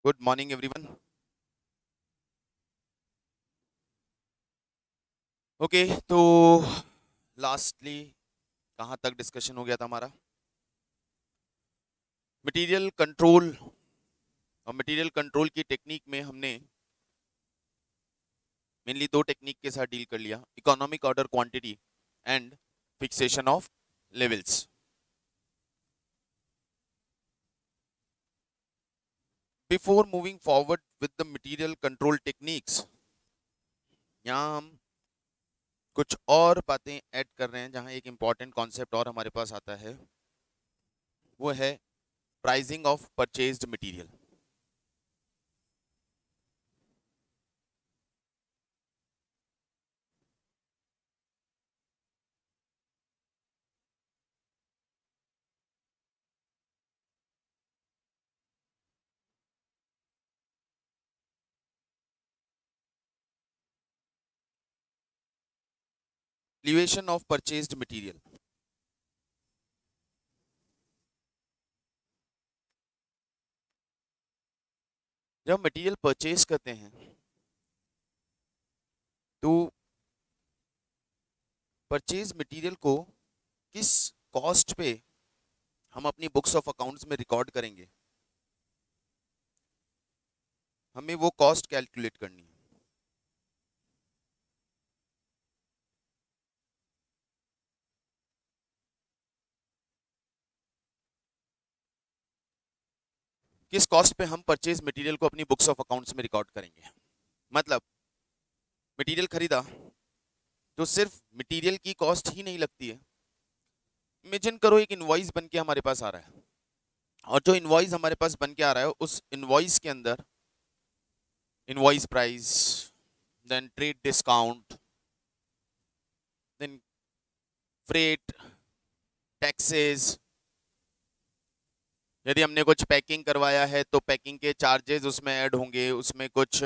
Good morning everyone. Okay, तो lastly कहाँ तक डिस्कशन हो गया था हमारा? Material control. और मटेरियल कंट्रोल की टेक्निक में हमने मेनली दो टेक्निक के साथ डील कर लिया: economic order quantity and fixation of levels. Before moving forward with the material control techniques, यहाँ हम कुछ और बातें ऐड कर रहे हैं। जहाँ एक इंपॉर्टेंट कॉन्सेप्ट और हमारे पास आता है, वो है pricing of purchased material. Valuation of purchased material. जब मटेरियल परचेज करते हैं तो परचेज मटेरियल को किस कॉस्ट पे हम अपनी बुक्स ऑफ अकाउंट्स में रिकॉर्ड करेंगे, हमें वो कॉस्ट कैलकुलेट करनी है। किस कॉस्ट पे हम परचेज मटेरियल को अपनी बुक्स ऑफ अकाउंट्स में रिकॉर्ड करेंगे। मतलब मटेरियल खरीदा तो सिर्फ मटेरियल की कॉस्ट ही नहीं लगती है। इमेजिन करो एक इनवॉइस बन के हमारे पास आ रहा है, और जो इनवॉइस हमारे पास बन के आ रहा है उस इनवॉइस के अंदर invoice price, then trade discount, then freight, taxes. यदि हमने कुछ पैकिंग करवाया है तो पैकिंग के चार्जेस उसमें ऐड होंगे, उसमें कुछ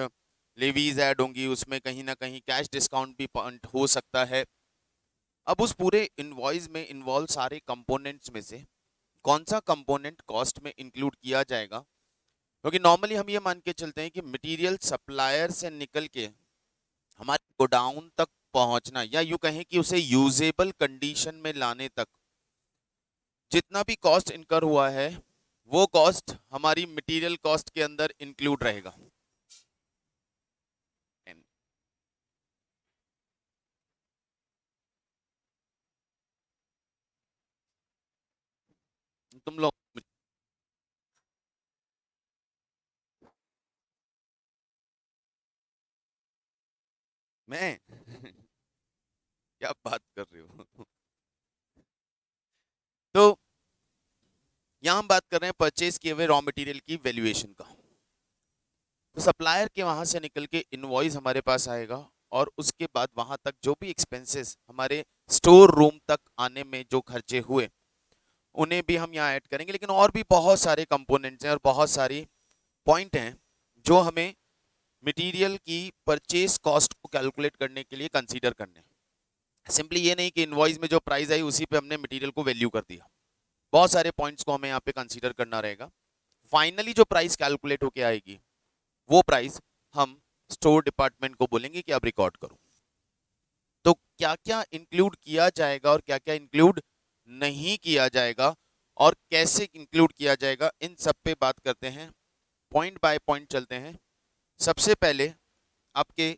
लेवीज ऐड होंगी, उसमें कहीं ना कहीं कैश डिस्काउंट भी पॉइंट हो सकता है। अब उस पूरे इनवॉइस में इन्वॉल्व सारे कंपोनेंट्स में से कौन सा कंपोनेंट कॉस्ट में इंक्लूड किया जाएगा? क्योंकि नॉर्मली हम ये मान के चलते हैं कि मटेरियल सप्लायर से निकल के हमारे गोडाउन तक पहुंचना, या यूं कहें कि उसे यूजेबल कंडीशन में लाने तक जितना भी कॉस्ट इनकर हुआ है, वो कॉस्ट हमारी मटेरियल कॉस्ट के अंदर इंक्लूड रहेगा। तुम लोग, मैं क्या बात कर रही हो? तो यहाँ हम बात कर रहे हैं परचेज किए हुए रॉ मटेरियल की वैल्यूएशन का। तो सप्लायर के वहां से निकल के इनवॉइस हमारे पास आएगा, और उसके बाद वहां तक जो भी एक्सपेंसेस हमारे स्टोर रूम तक आने में जो खर्चे हुए, उन्हें भी हम यहाँ ऐड करेंगे। लेकिन और भी बहुत सारे कंपोनेंट्स हैं और बहुत सारी पॉइंट हैं जो हमें मटेरियल की परचेज कॉस्ट को कैलकुलेट करने के लिए कंसीडर करने हैं। सिंपली ये नहीं कि इनवॉइस में जो प्राइस आई उसी पे हमने मटेरियल को वैल्यू कर दिया। बहुत सारे पॉइंट्स को हमें यहाँ पे कंसीडर करना रहेगा। फाइनली जो प्राइस कैलकुलेट होके आएगी, वो प्राइस हम स्टोर डिपार्टमेंट को बोलेंगे कि आप रिकॉर्ड करो। तो क्या क्या इंक्लूड किया जाएगा और क्या क्या इंक्लूड नहीं किया जाएगा, और कैसे इंक्लूड किया जाएगा, इन सब पे बात करते हैं। पॉइंट बाय पॉइंट चलते हैं। सबसे पहले आपके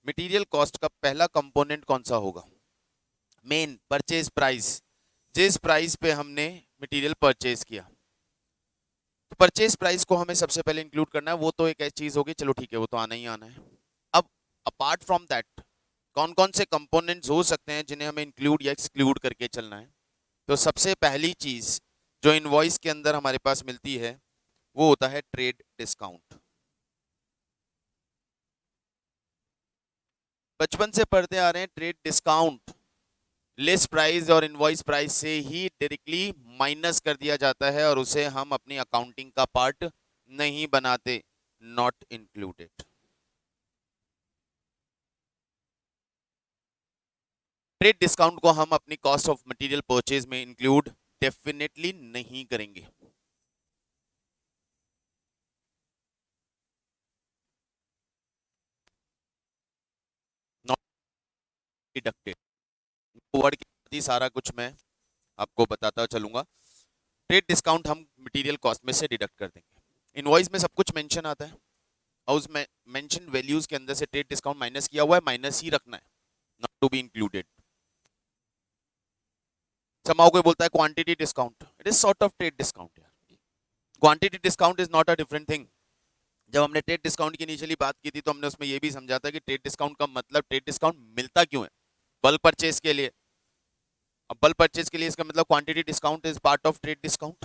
मटेरियल कॉस्ट का पहला कंपोनेंट कौन सा होगा? Main purchase price. जिस प्राइस पे हमने मटेरियल परचेज किया, तो परचेज प्राइस को हमें सबसे पहले इंक्लूड करना है। वो तो एक ऐसी चीज होगी, चलो ठीक है, वो तो आना ही आना है। अब अपार्ट फ्रॉम दैट कौन कौन से कंपोनेंट्स हो सकते हैं जिन्हें हमें इंक्लूड या एक्सक्लूड करके चलना है? तो सबसे पहली चीज जो इनवॉइस के अंदर हमारे पास मिलती है, वो होता है ट्रेड डिस्काउंट। बचपन से पढ़ते आ रहे हैं, ट्रेड डिस्काउंट लिस्ट प्राइस और इनवॉइस प्राइस से ही डायरेक्टली माइनस कर दिया जाता है, और उसे हम अपनी अकाउंटिंग का पार्ट नहीं बनाते, नॉट इंक्लूडेड। ट्रेड डिस्काउंट को हम अपनी कॉस्ट ऑफ मटेरियल परचेज में इंक्लूड डेफिनेटली नहीं करेंगे। डिडक्टेड। वर्ड के साथ ही सारा कुछ मैं आपको बताता चलूंगा। ट्रेड डिस्काउंट हम मटेरियल कॉस्ट में से डिडक्ट कर देंगे। इनवॉइस में सब कुछ मेंशन आता है और उस मेंशन वैल्यूज के अंदर से ट्रेड डिस्काउंट माइनस किया हुआ है, माइनस ही रखना है, नॉट टू बी इंक्लूडेड। समाओ कोई बोलता है quantity discount, it is sort of trade discount. Quantity discount is not a different thing. जब हमने ट्रेड डिस्काउंट की इनिशियली बात की थी तो हमने उसमें यह भी समझा था कि ट्रेड डिस्काउंट का मतलब, ट्रेड डिस्काउंट मिलता क्यों है, बल्क परचेज के लिए। अब बल्क परचेज के लिए इसका मतलब quantity discount is part of trade discount.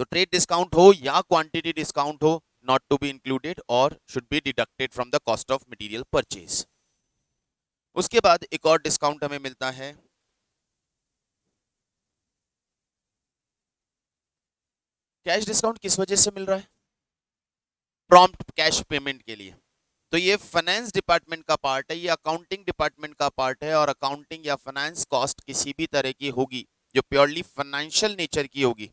तो ट्रेड डिस्काउंट हो या क्वांटिटी डिस्काउंट हो, नॉट टू बी इंक्लूडेड और should be deducted from the cost of material purchase. उसके बाद एक और डिस्काउंट हमें मिलता है, कैश डिस्काउंट। किस वजह से मिल रहा है? प्रॉम्प्ट कैश पेमेंट के लिए। तो ये फाइनेंस डिपार्टमेंट का पार्ट है, ये अकाउंटिंग डिपार्टमेंट का पार्ट है, और अकाउंटिंग या फाइनेंस कॉस्ट किसी भी तरह की होगी जो प्योरली फाइनेंशियल नेचर की होगी,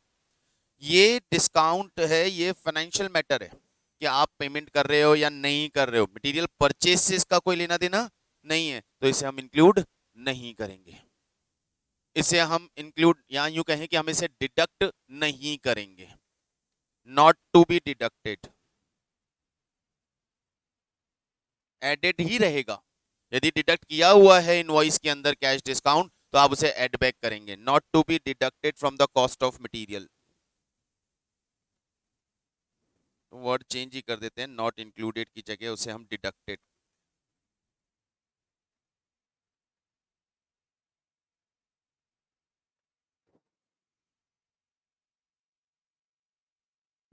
ये डिस्काउंट है, ये फाइनेंशियल मैटर है कि आप पेमेंट कर रहे हो या नहीं कर रहे हो। मटेरियल परचेज से इसका कोई लेना देना नहीं है, तो इसे हम इंक्लूड नहीं करेंगे। इसे हम इंक्लूड या यूं कहें कि हम इसे डिडक्ट नहीं करेंगे, not to be deducted, added ही रहेगा। यदि डिडक्ट किया हुआ है इनवॉइस के अंदर कैश डिस्काउंट, तो आप उसे एड बैक करेंगे, not to be deducted from the cost of material. Word change ही कर देते हैं, नॉट इंक्लूडेड की जगह उसे हम डिडक्टेड।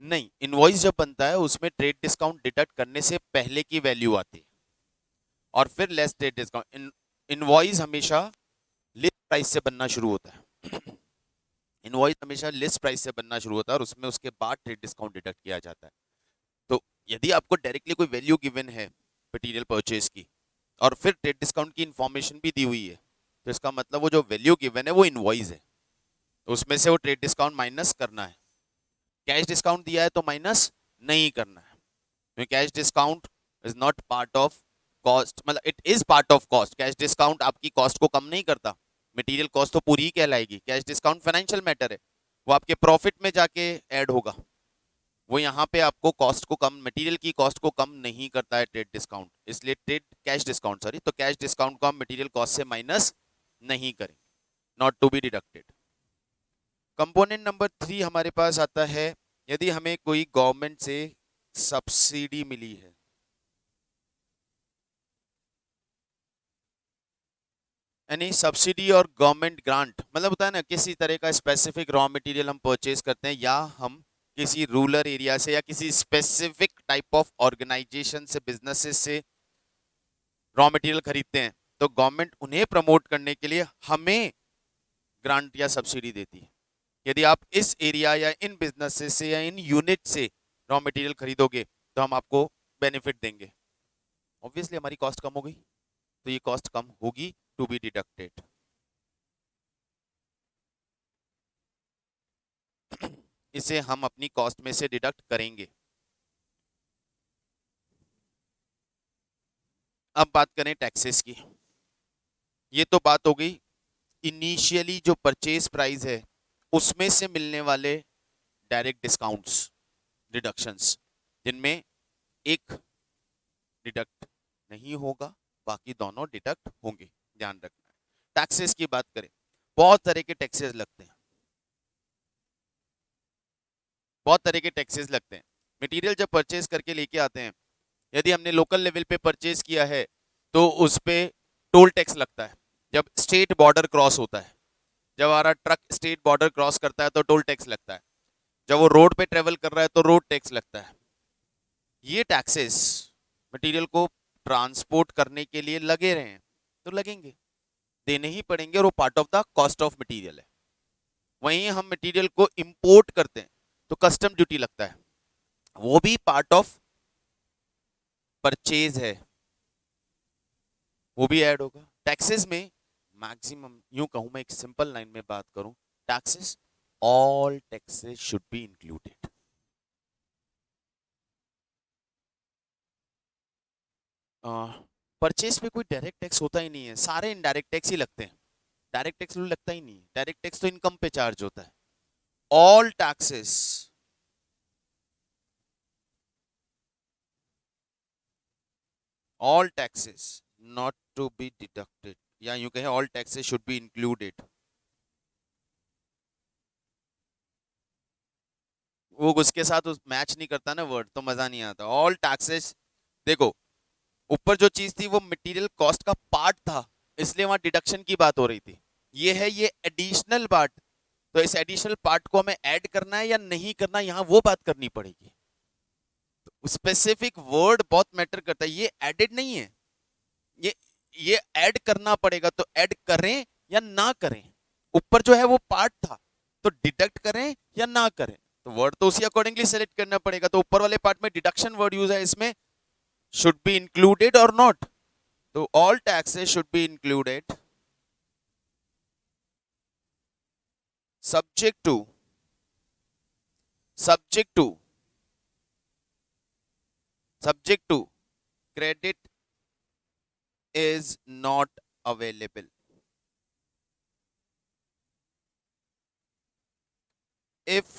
नहीं, इनवॉइस जब बनता है उसमें ट्रेड डिस्काउंट डिडक्ट करने से पहले की वैल्यू आती है और फिर लेस ट्रेड डिस्काउंट। इनवॉइस हमेशा लिस्ट प्राइस से बनना शुरू होता है। इनवॉइस हमेशा लिस्ट प्राइस से बनना शुरू होता है और उसमें उसके बाद ट्रेड डिस्काउंट डिडक्ट किया जाता है। तो यदि आपको डायरेक्टली कोई वैल्यू गिवन है मटेरियल परचेज की और फिर ट्रेड डिस्काउंट की इंफॉर्मेशन भी दी हुई है, तो इसका मतलब वो जो वैल्यू गिवन है वो इनवॉइस है, तो उसमें से वो ट्रेड डिस्काउंट माइनस करना है। कैश डिस्काउंट दिया है तो माइनस नहीं करना है, क्योंकि cash discount is not part of cost, मतलब it is part of cost. Cash discount आपकी कॉस्ट को कम नहीं करता, मटेरियल कॉस्ट तो पूरी ही कहलाएगी। कैश डिस्काउंट फाइनेंशियल मैटर है, वो आपके प्रॉफिट में जाके ऐड होगा, वो यहाँ पे आपको कॉस्ट को कम, मटेरियल की कॉस्ट को कम नहीं करता है ट्रेड डिस्काउंट। इसलिए ट्रेड कैश डिस्काउंट, सॉरी, तो कैश डिस्काउंट को हम मटेरियल कॉस्ट से माइनस नहीं करेंगे, not to be deducted. Component number 3 हमारे पास आता है, यदि हमें कोई गवर्नमेंट से सब्सिडी मिली है, यानी सब्सिडी और गवर्नमेंट ग्रांट, मतलब होता है ना किसी तरह का स्पेसिफिक रॉ मटेरियल हम परचेज करते हैं, या हम किसी रूरल एरिया से या किसी स्पेसिफिक टाइप ऑफ ऑर्गेनाइजेशन से, बिजनेसेस से रॉ मटेरियल खरीदते हैं, तो गवर्नमेंट उन्हें प्रमोट करने के लिए हमें ग्रांट या सब्सिडी देती है। यदि आप इस एरिया या इन बिजनेसेस से या इन यूनिट से रॉ मटेरियल खरीदोगे तो हम आपको बेनिफिट देंगे। ऑब्वियसली हमारी कॉस्ट कम हो गई, तो ये कॉस्ट कम होगी, टू बी डिडक्टेड। इसे हम अपनी कॉस्ट में से डिडक्ट करेंगे। अब बात करें टैक्सेस की। ये तो बात हो गई इनिशियली जो परचेज प्राइस है उसमें से मिलने वाले डायरेक्ट डिस्काउंट्स, डिडक्शंस, जिनमें एक डिडक्ट नहीं होगा, बाकी दोनों डिडक्ट होंगे, ध्यान रखना है। टैक्सेस की बात करें, बहुत तरह के टैक्सेस लगते हैं, बहुत तरह के टैक्सेस लगते हैं। मटेरियल जब परचेज करके लेके आते हैं, यदि हमने लोकल लेवल पे परचेज किया है तो उस पे टोल टैक्स लगता है। जब स्टेट बॉर्डर क्रॉस होता है, जब हमारा ट्रक स्टेट बॉर्डर क्रॉस करता है तो टोल टैक्स लगता है। जब वो रोड पे ट्रेवल कर रहा है तो रोड टैक्स लगता है। ये टैक्सेस मटेरियल को ट्रांसपोर्ट करने के लिए लगे रहे हैं तो लगेंगे, देने ही पड़ेंगे, और वो part of the cost of material है। वहीं हम मटेरियल को इंपोर्ट करते हैं तो कस्टम ड्यूटी लगता है, वो भी पार्ट ऑफ परचेज है, वो भी ऐड होगा। टैक्सेस में मैक्सिमम, यूं कहूं मैं एक सिंपल लाइन में बात करूं, taxes, all taxes should be included. Purchase पे कोई डायरेक्ट टैक्स होता ही नहीं है, सारे इनडायरेक्ट टैक्स ही लगते हैं, डायरेक्ट टैक्स लगता ही नहीं है। डायरेक्ट टैक्स तो इनकम पे चार्ज होता है। All taxes, all taxes not to be deducted, या यूं कहें all taxes should be included. वो उसके साथ मैच नहीं करता ना वर्ड, तो मजा नहीं आता। ऑल टैक्सेस, देखो ऊपर जो चीज थी वो मटेरियल कॉस्ट का पार्ट था, इसलिए वहां डिडक्शन की बात हो रही थी। ये है ये एडिशनल पार्ट, तो इस एडिशनल पार्ट को हमें ऐड करना है या नहीं करना, यहां वो बात करनी पड़ेगी। स्पेसिफिक वर्ड बहुत मैटर करता है, ये एडेड नहीं है, ये ये ऐड करना पड़ेगा, तो ऐड करें या ना करें। ऊपर जो है वो पार्ट था, तो डिडक्ट करें या ना करें, तो वर्ड तो उसी अकॉर्डिंगली सेलेक्ट करना पड़ेगा। तो ऊपर वाले पार्ट में डिडक्शन वर्ड यूज है, इसमें शुड बी इंक्लूडेड और नॉट, तो all taxes should be included subject to subject to subject to credit is not available। if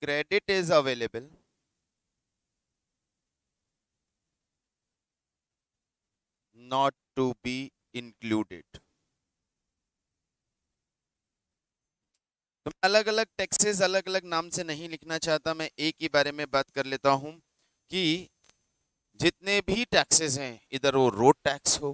credit is available, not to be included। तो अलग अलग taxes अलग अलग नाम से नहीं लिखना चाहता, मैं एक ही बारे में बात कर लेता हूं कि जितने भी टैक्सेस हैं, इधर वो रोड टैक्स हो,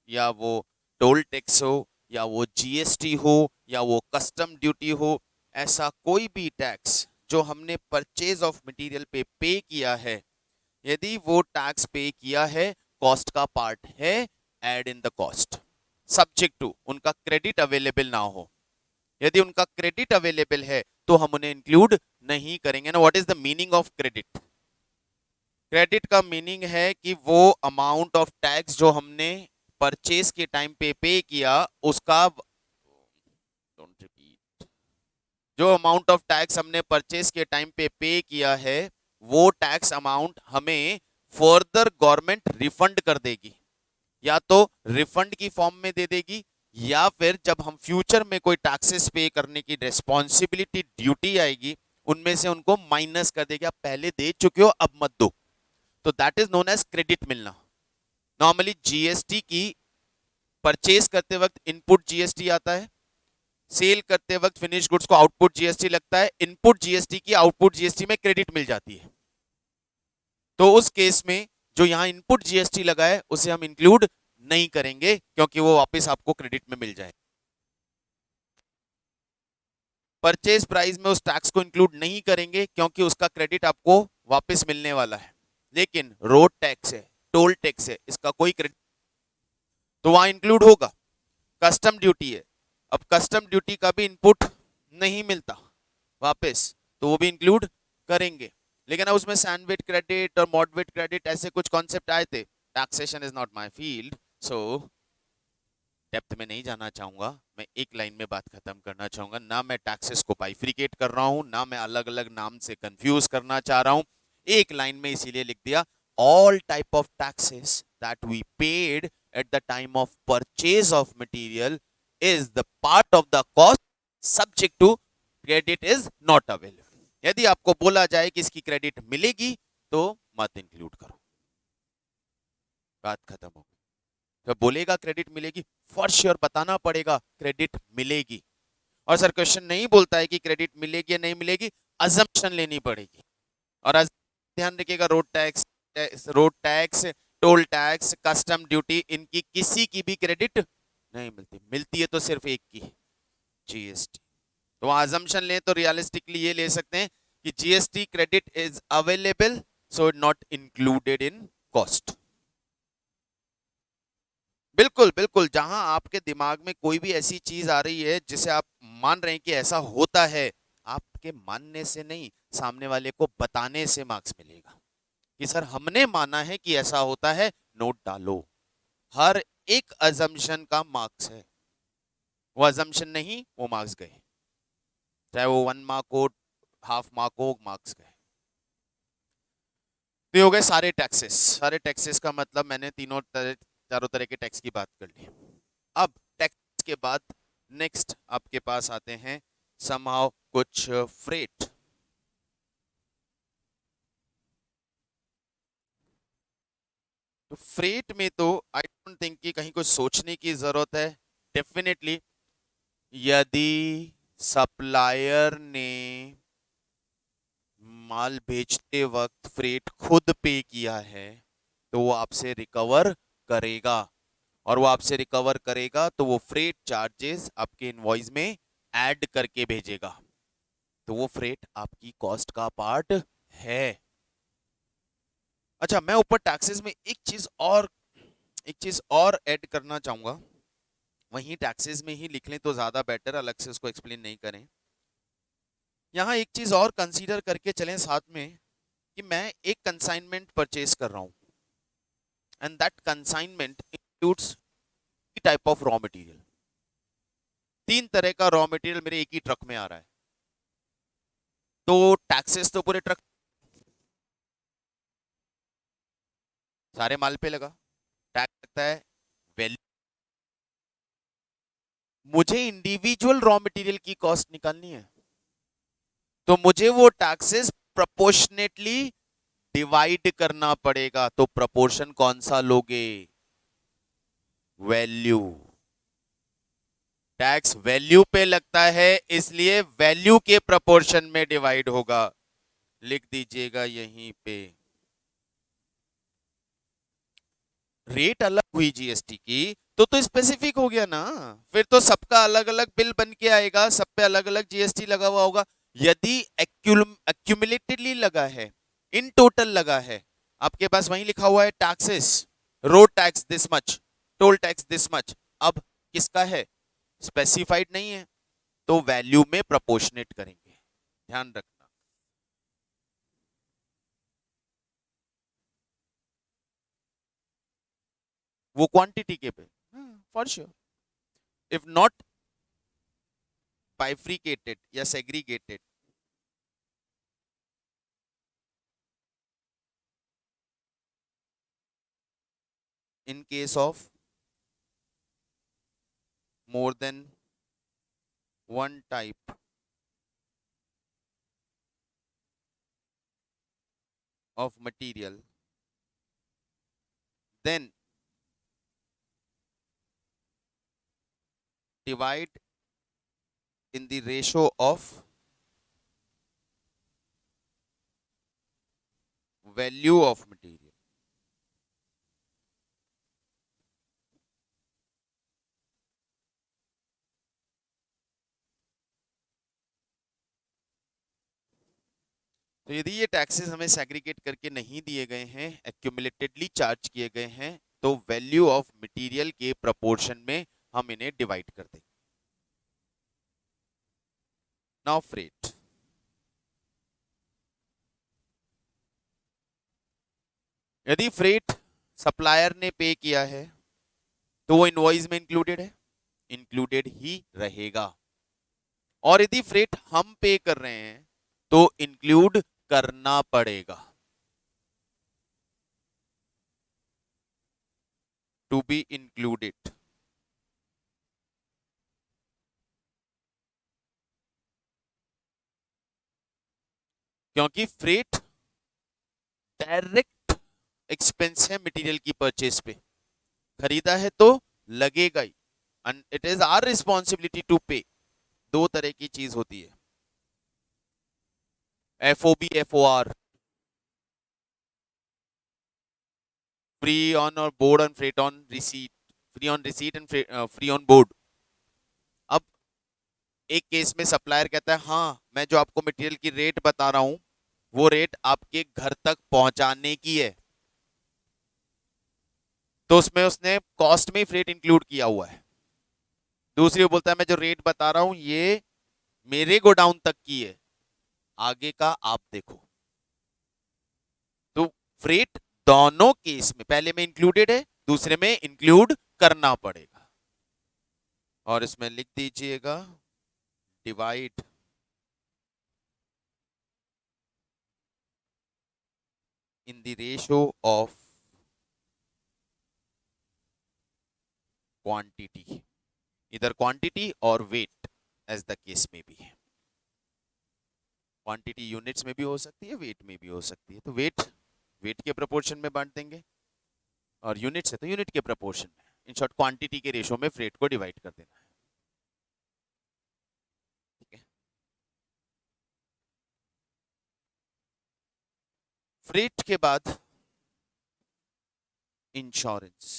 या वो टोल टैक्स हो, या वो जीएसटी हो, या वो कस्टम ड्यूटी हो, ऐसा कोई भी टैक्स जो हमने परचेज ऑफ मटेरियल पे किया है, यदि वो टैक्स पे किया है, कॉस्ट का पार्ट है, add in the cost, subject to उनका क्रेडिट अवेलेबल ना हो। यदि उनका क्रेडिट अवेलेबल है तो हम उन्हें इंक्लूड नहीं करेंगे ना। What is the meaning of credit? Credit का मीनिंग है कि वो अमाउंट ऑफ टैक्स जो हमने परचेज के टाइम पे किया, उसका डोंट रिपीट, जो अमाउंट ऑफ टैक्स हमने परचेज के टाइम पे किया है, वो टैक्स अमाउंट हमें फर्दर गवर्नमेंट रिफंड कर देगी, या तो रिफंड की फॉर्म में दे देगी, या फिर जब हम फ्यूचर में कोई टैक्सेस पे करने की रिस्पॉन्सिबिलिटी ड्यूटी आएगी, उनमें से उनको माइनस कर देगी, आप पहले दे चुके हो अब मत दो, तो that is known as credit मिलना। नॉर्मली जीएसटी की परचेज करते वक्त इनपुट जीएसटी आता है, सेल करते वक्त फिनिश गुड्स को आउटपुट जीएसटी लगता है, इनपुट जीएसटी की आउटपुट जीएसटी में क्रेडिट मिल जाती है। तो उस केस में जो यहां इनपुट जीएसटी लगा है उसे हम इंक्लूड नहीं करेंगे, क्योंकि वो वापस आपको क्रेडिट में मिल जाए। परचेज प्राइस में उस टैक्स को इंक्लूड नहीं करेंगे, क्योंकि उसका क्रेडिट आपको वापस मिलने वाला है। लेकिन रोड टैक्स है, टोल टैक्स है, इसका कोई क्रेडिट तो वहां इंक्लूड होगा। कस्टम ड्यूटी है, अब कस्टम ड्यूटी का भी इनपुट नहीं मिलता वापस, तो वो भी इंक्लूड करेंगे। लेकिन अब उसमें सैंडविच क्रेडिट और मॉडरेट क्रेडिट ऐसे कुछ कॉन्सेप्ट आए थे। Taxation is not my field, so depth में नहीं जाना चाहूंगा। मैं एक लाइन में बात खत्म करना चाहूंगा, ना मैं टैक्सेस को बाइफ्रिकेट कर रहा हूं, ना मैं अलग अलग नाम से कंफ्यूज करना चाह रहा हूं। एक लाइन में इसीलिए लिख दिया, all type of taxes that we paid at the time of purchase of material is the part of the cost subject to credit is not available। यदि आपको बोला जाए कि इसकी क्रेडिट मिलेगी तो मत इंक्लूड करो, बात खत्म हो गई। जब बोलेगा क्रेडिट मिलेगी, फॉर श्योर बताना पड़ेगा क्रेडिट मिलेगी। और सर क्वेश्चन नहीं बोलता है कि क्रेडिट मिलेगी या नहीं मिलेगी, अजम्पशन लेनी पड़ेगी। और ध्यान रखिएगा, road tax, toll tax, custom duty, इनकी किसी की भी क्रेडिट नहीं मिलती, मिलती है तो सिर्फ एक की, जीएसटी। तो वहां अजम्पशन लें तो रियलिस्टिकली ये ले सकते हैं कि GST credit is available, so not included in cost. बिल्कुल बिल्कुल, जहां आपके दिमाग में कोई भी ऐसी चीज आ रही है जिसे आप मान रहे हैं कि ऐसा होता है, आपके मानने से नहीं, सामने वाले को बताने से मार्क्स मिलेगा कि सर हमने माना है कि ऐसा होता है, नोट डालो। हर एक अजम्पशन का मार्क्स है, वो अजम्पशन नहीं वो मार्क्स गए, चाहे वो 1 मार्क हो, हाफ मार्क हो, मार्क्स गए। तो ये हो गए सारे टैक्सेस। सारे टैक्सेस का मतलब मैंने चारों तरह के टैक्स की बात कर ली। अब टैक्स के बाद नेक्स्ट आपके पास आते हैं समहाउ कुछ फ्रेट। तो फ्रेट में तो आई डोंट थिंक कि कहीं कुछ सोचने की जरूरत है। डेफिनेटली यदि सप्लायर ने माल बेचते वक्त फ्रेट खुद पे किया है तो वो आपसे रिकवर करेगा, और वो आपसे रिकवर करेगा तो वो फ्रेट चार्जेस आपके इनवॉइस में ऐड करके भेजेगा, तो वो फ्रेट आपकी कॉस्ट का पार्ट है। अच्छा, मैं ऊपर टैक्सेस में एक चीज और ऐड करना चाहूंगा। वहीं टैक्सेस में ही लिख लें तो ज्यादा बेटर, अलग से उसको एक्सप्लेन नहीं करें। यहाँ एक चीज और कंसीडर करके चलें साथ में, कि मैं एक कंसाइनमेंट परचेज कर रहा हूं and that consignment includes type of raw material. तीन तरह का रॉ मटेरियल मेरे एक ही ट्रक में आ रहा है, तो टैक्सेस तो पूरे ट्रक सारे माल पे लगा, टैक्स लगता है वैल्यू। मुझे इंडिविजुअल रॉ मटेरियल की कॉस्ट निकालनी है, तो मुझे वो टैक्सेस प्रोपोर्शनेटली डिवाइड करना पड़ेगा। तो प्रोपोर्शन कौन सा लोगे? वैल्यू। टैक्स वैल्यू पे लगता है, इसलिए वैल्यू के प्रोपोर्शन में डिवाइड होगा। लिख दीजिएगा यहीं पे। रेट अलग हुई जीएसटी की तो स्पेसिफिक हो गया ना, फिर तो सबका अलग अलग बिल बन के आएगा, सब पे अलग अलग जीएसटी लगा हुआ होगा। यदि एक्यूमुलेटेडली लगा है, इन टोटल लगा है, आपके पास वहीं लिखा हुआ है taxes, road tax this much, toll tax this much, अब किसका है स्पेसिफाइड नहीं है, तो वैल्यू में प्रोपोर्शनेट करेंगे, ध्यान रखना। वो क्वांटिटी के पे फॉर श्योर, इफ नॉट बाइफ्रिकेटेड या segregated. in case of more than one type of material, then divide in the ratio of value of material। तो यदि ये टैक्सेस हमें सेग्रीगेट करके नहीं दिए गए हैं, एक्यूमुलेटेडली चार्ज किए गए हैं, तो वैल्यू ऑफ मटेरियल के प्रपोर्शन में हम इन्हें डिवाइड कर देंगे। Now freight. यदि फ्रेट सप्लायर ने पे किया है तो वो इनवॉइस में इंक्लूडेड है, इंक्लूडेड ही रहेगा। और यदि फ्रेट हम पे कर रहे हैं तो इंक्लूड करना पड़ेगा, टू बी इंक्लूडेड। क्योंकि फ्रेट डायरेक्ट एक्सपेंस है मटेरियल की परचेज पे, खरीदा है तो लगेगा ही, and it is our responsibility to pay. दो तरह की चीज होती है, एफओबी एफओआर, फ्री ऑन और board on freight on receipt, free on receipt and free on board. अब एक केस में सप्लायर कहता है हाँ मैं जो आपको मटेरियल की रेट बता रहा हूं वो रेट आपके घर तक पहुंचाने की है, तो उसमें उसने कॉस्ट में फ्रेट इंक्लूड किया हुआ है। दूसरी वो बोलता है मैं जो रेट बता रहा हूं ये मेरे गोडाउन तक की है, आगे का आप देखो। तो फ्रेट दोनों केस में पहले में इंक्लूडेड है, दूसरे में इंक्लूड करना पड़ेगा। और इसमें लिख दीजिएगा divide in the ratio of quantity, either quantity or weight as the case may be. Quantity units में भी हो सकती है, वेट में भी हो सकती है, तो वेट वेट के प्रोपोर्शन में बांट देंगे और यूनिट से तो यूनिट के प्रोपोर्शन में, इन शॉर्ट क्वांटिटी के रेशो में फ्रेट को डिवाइड कर देना है, ठीक है। फ्रेट के बाद इंश्योरेंस,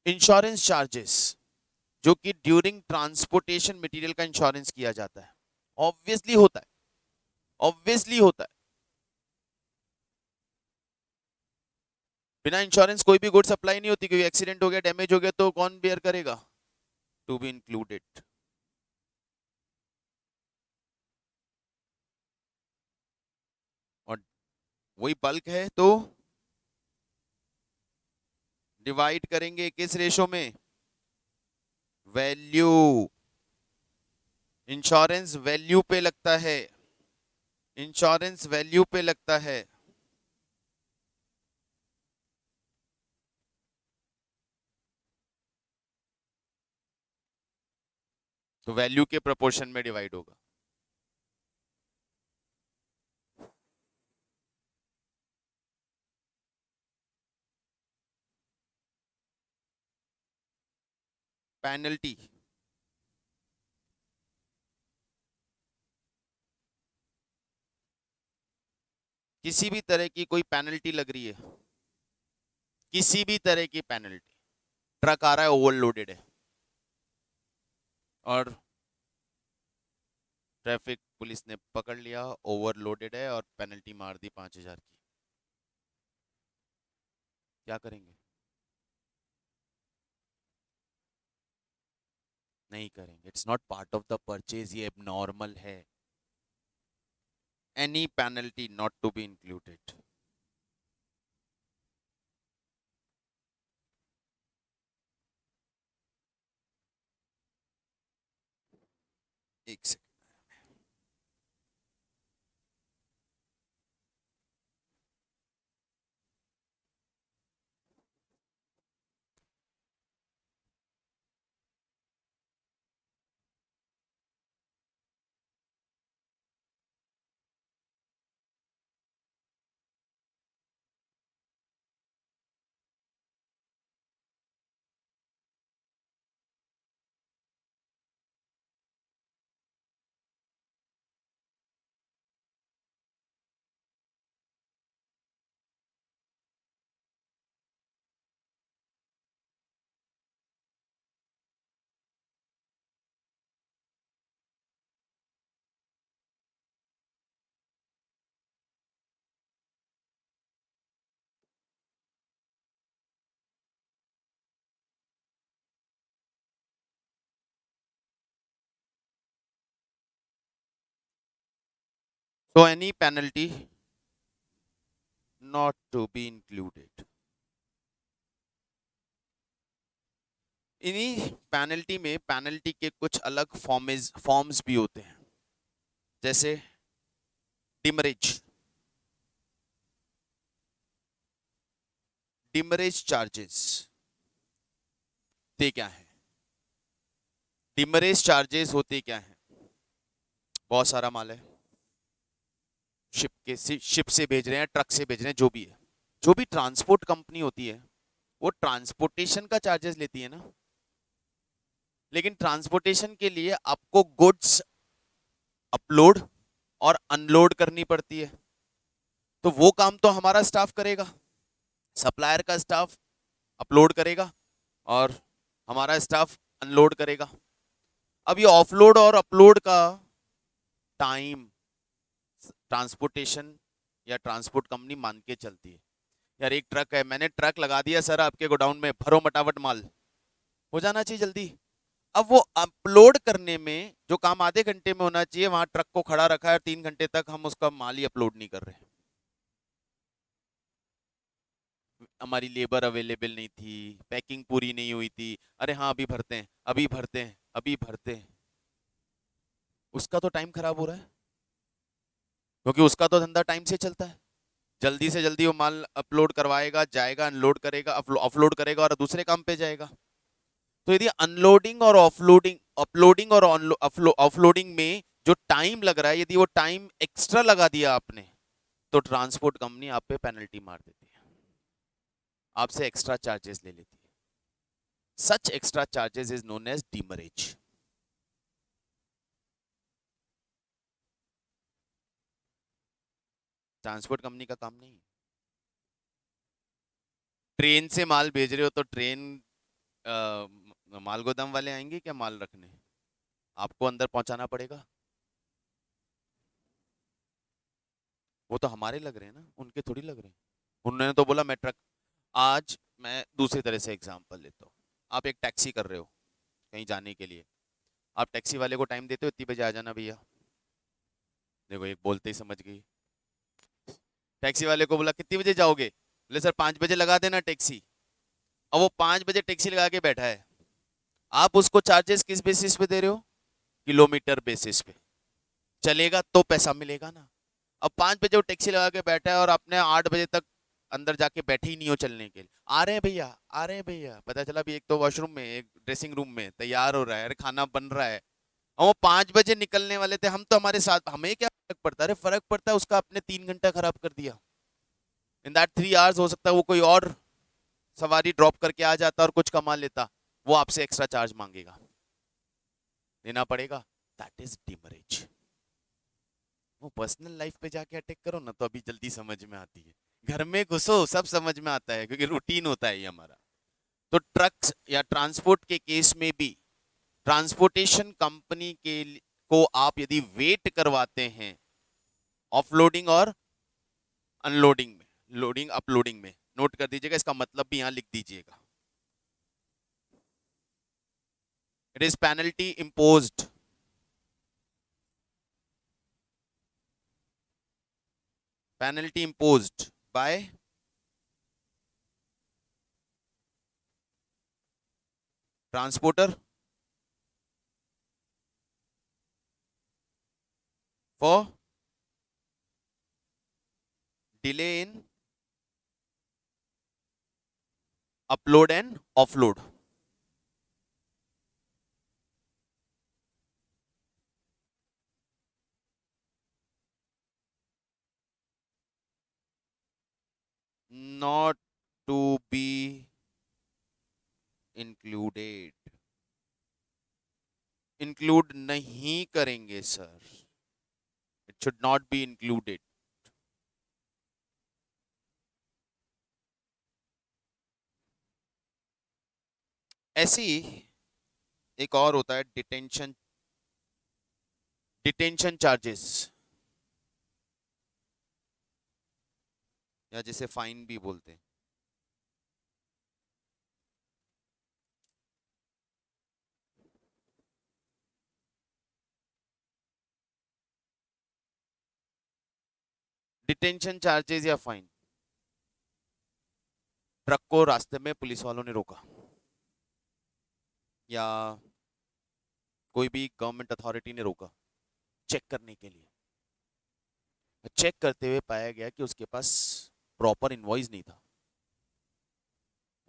इंश्योरेंस चार्जेस जो कि ड्यूरिंग ट्रांसपोर्टेशन मटेरियल का इंश्योरेंस किया जाता है, ऑब्वियसली होता है, ऑब्वियसली होता है। बिना इंश्योरेंस कोई भी गुड सप्लाई नहीं होती, कोई एक्सीडेंट हो गया, डैमेज हो गया तो कौन बेयर करेगा? To be included. और वही बल्क है तो डिवाइड करेंगे किस रेशो में? वैल्यू। इंश्योरेंस वैल्यू पे लगता है, इंश्योरेंस वैल्यू पे लगता है। तो वैल्यू के प्रोपोर्शन में डिवाइड होगा। पेनल्टी, किसी भी तरह की कोई पेनल्टी लग रही है, किसी भी तरह की पेनल्टी, ट्रक आ रहा है ओवरलोडेड है और ट्रैफिक पुलिस ने पकड़ लिया, ओवरलोडेड है और पेनल्टी मार दी 5,000 की, क्या करेंगे? नहीं करेंगे, it's not part of the purchase, ये एबनॉर्मल है। Any penalty not to be included. एक second. So any penalty not to be included। इन्हीं पेनल्टी में पेनल्टी के कुछ अलग फॉर्म्स भी होते हैं, जैसे डिमरेज, डिमरेज चार्जेस, ते क्या है? डिमरेज चार्जेस होते क्या है? बहुत सारा माल है, शिप से भेज रहे हैं, ट्रक से भेज रहे हैं, जो भी है, जो भी ट्रांसपोर्ट कंपनी होती है वो ट्रांसपोर्टेशन का चार्जेस लेती है ना, लेकिन ट्रांसपोर्टेशन के लिए आपको गुड्स अपलोड और अनलोड करनी पड़ती है, तो वो काम तो हमारा स्टाफ करेगा, सप्लायर का स्टाफ अपलोड करेगा और हमारा स्टाफ अनलोड करेगा। अब ये ऑफलोड और अपलोड का टाइम ट्रांसपोर्टेशन या ट्रांसपोर्ट कंपनी मान के चलती है। यार एक ट्रक है, मैंने ट्रक लगा दिया सर आपके गोडाउन में, भरो मटावट माल, हो जाना चाहिए जल्दी। अब वो अपलोड करने में जो काम आधे घंटे में होना चाहिए, वहां ट्रक को खड़ा रखा है 3 घंटे तक, हम उसका माल ही अपलोड नहीं कर रहे, हमारी लेबर अवेलेबल नहीं थी, पैकिंग पूरी नहीं हुई थी, अरे हाँ अभी भरते हैं, अभी भरते हैं, अभी भरते हैं। उसका तो टाइम खराब हो रहा है, क्योंकि उसका तो धंधा टाइम से चलता है। जल्दी से जल्दी वो माल अपलोड करवाएगा, जाएगा, अनलोड करेगा, ऑफलोड करेगा और दूसरे काम पे जाएगा। तो यदि अनलोडिंग और ऑफलोडिंग, अपलोडिंग और ऑफलोडिंग में जो टाइम लग रहा है, यदि वो टाइम एक्स्ट्रा लगा दिया आपने, तो ट्रांसपोर्ट कंपनी आप पे पेनल्टी मार देती है, आपसे एक्स्ट्रा चार्जेस ले लेती है। Such extra charges is known as demurrage. Transport company का काम नहीं है। ट्रेन से माल भेज रहे हो तो ट्रेन, माल गोदाम वाले आएंगे क्या माल रखने? आपको अंदर पहुंचाना पड़ेगा। वो तो हमारे लग रहे हैं ना, उनके थोड़ी लग रहे हैं। उन्होंने तो बोला मैं ट्रक। आज मैं दूसरी तरह से एग्जांपल लेता हूँ। आप एक टैक्सी कर रहे हो कहीं जाने के लिए, आप टैक्सी वाले को टाइम देते हो, इतनी बजे आ जाना भैया। देखो एक बोलते ही समझ गई। टैक्सी वाले को बोला कितनी बजे जाओगे, बोले सर 5 बजे लगा देना टैक्सी। और वो 5 बजे टैक्सी लगा के बैठा है, आप उसको चार्जेस किस बेसिस पे दे रहे हो? किलोमीटर बेसिस पे। चलेगा तो पैसा मिलेगा ना। अब 5 बजे वो टैक्सी लगा के बैठा है और आपने 8 बजे तक अंदर जाके बैठे ही नहीं हो चलने के लिए। आ रहे हैं भैया, आ रहे हैं भैया, पता चला भी एक तो वॉशरूम में, एक ड्रेसिंग रूम में तैयार हो रहा है, अरे खाना बन रहा है। और वो 5 बजे निकलने वाले थे, हम तो हमारे साथ, हमें क्या फर्क पड़ता है? अरे फर्क पड़ता है, उसका अपने 3 घंटा खराब कर दिया। इन दैट 3 आवर्स हो सकता है वो कोई और सवारी ड्रॉप करके आ जाता और कुछ कमा लेता, वो आपसे एक्स्ट्रा चार्ज मांगेगा, देना पड़ेगा। That is demurrage. वो पर्सनल लाइफ पे जाके अटैक करो ना तो अभी जल्दी समझ में आती है। घर में घुसो सब समझ में आता है, क्योंकि रूटीन होता है ये हमारा। तो ट्रक्स या ट्रांसपोर्ट के केस में भी, ट्रांसपोर्टेशन कंपनी को आप यदि वेट करवाते हैं ऑफलोडिंग और अनलोडिंग में, लोडिंग अपलोडिंग में, नोट कर दीजिएगा, इसका मतलब भी यहां लिख दीजिएगा। It is penalty imposed, penalty imposed by transporter for delay in upload and offload. Not to be included, include नहीं करेंगे sir, it should not be included. ऐसे ही एक और होता है डिटेंशन, डिटेंशन चार्जेस, या जिसे फाइन भी बोलते हैं। डिटेंशन चार्जेस या फाइन। ट्रक को रास्ते में पुलिस वालों ने रोका, या कोई भी गवर्नमेंट अथॉरिटी ने रोका चेक करने के लिए। चेक करते हुए पाया गया कि उसके पास प्रॉपर इनवॉइस नहीं था।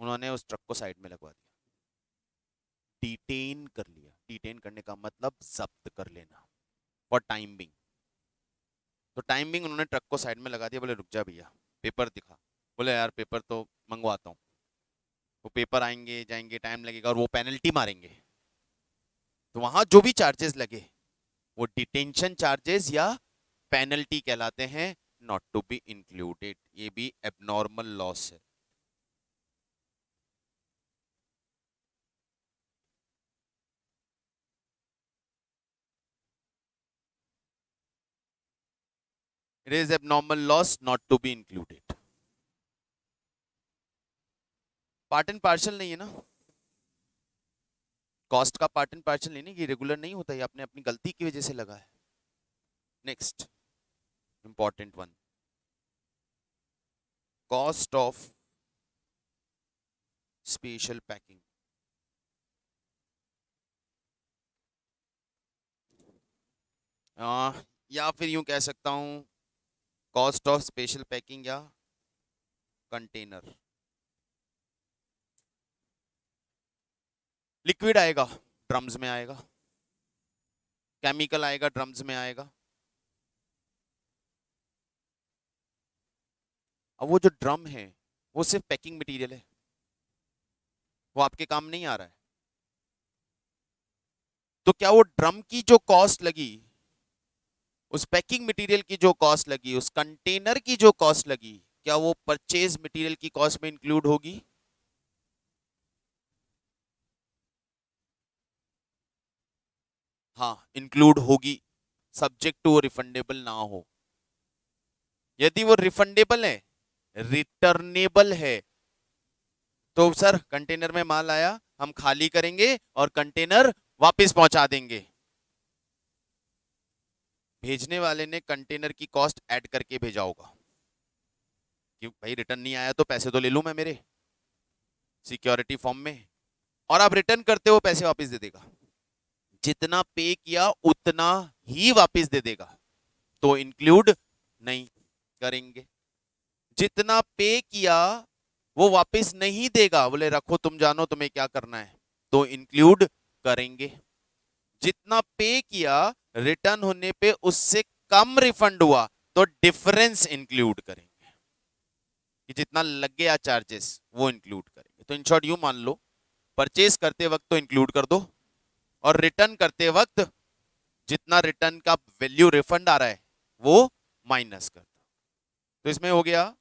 उन्होंने उस ट्रक को साइड में लगवा दिया, डिटेन कर लिया। डिटेन करने का मतलब जब्त कर लेना, फॉर टाइम बिंग। तो टाइम बिंग उन्होंने ट्रक को साइड में लगा दिया, बोले रुक जा भैया पेपर दिखा। बोले यार पेपर तो मंगवाता हूँ। वो पेपर आएंगे जाएंगे, टाइम लगेगा और वो पेनल्टी मारेंगे। तो वहां जो भी चार्जेस लगे वो डिटेंशन चार्जेस या पेनल्टी कहलाते हैं, नॉट टू बी इंक्लूडेड। ये भी एबनॉर्मल लॉस है। It is abnormal loss not to be included. Part and parcel नहीं है ना, कॉस्ट का पार्ट एंड पार्सल नहीं, कि रेगुलर नहीं होता, ये आपने अपनी गलती की वजह से लगा है। Next important one, cost of special packing. या फिर यूं कह सकता हूं कॉस्ट ऑफ स्पेशल पैकिंग या कंटेनर। लिक्विड आएगा ड्रम्स में आएगा, केमिकल आएगा ड्रम्स में आएगा। अब वो जो ड्रम है वो सिर्फ पैकिंग मटेरियल है, वो आपके काम नहीं आ रहा है। तो क्या वो ड्रम की जो कॉस्ट लगी, उस पैकिंग मटेरियल की जो कॉस्ट लगी, उस कंटेनर की जो कॉस्ट लगी, क्या वो परचेज मटेरियल की कॉस्ट में इंक्लूड होगी? हाँ इंक्लूड होगी, सब्जेक्ट टू रिफंडेबल ना हो। यदि वो रिफंडेबल है, रिटर्नेबल है, तो सर कंटेनर में माल आया, हम खाली करेंगे और कंटेनर वापस पहुंचा देंगे। भेजने वाले ने कंटेनर की कॉस्ट ऐड करके भेजा होगा कि भाई रिटर्न नहीं आया तो पैसे तो ले लूं मैं मेरे सिक्योरिटी फॉर्म में, और आप रिटर्न करते हो पैसे वापस दे देगा, जितना पे किया उतना ही वापस दे देगा, तो इंक्लूड नहीं करेंगे। जितना पे किया वो वापस नहीं देगा, बोले रखो तुम जानो तुम्हें क्या करना है, तो इंक्लूड करेंगे। जितना पे किया रिटर्न होने पे उससे कम रिफंड हुआ तो डिफरेंस इंक्लूड करेंगे, कि जितना लग गया चार्जेस वो इंक्लूड करेंगे। तो इन शॉर्ट यूं मान लो, परचेज करते वक्त तो इंक्लूड कर दो, और रिटर्न करते वक्त जितना रिटर्न का वैल्यू रिफंड आ रहा है वो माइनस कर दो। तो इसमें हो गया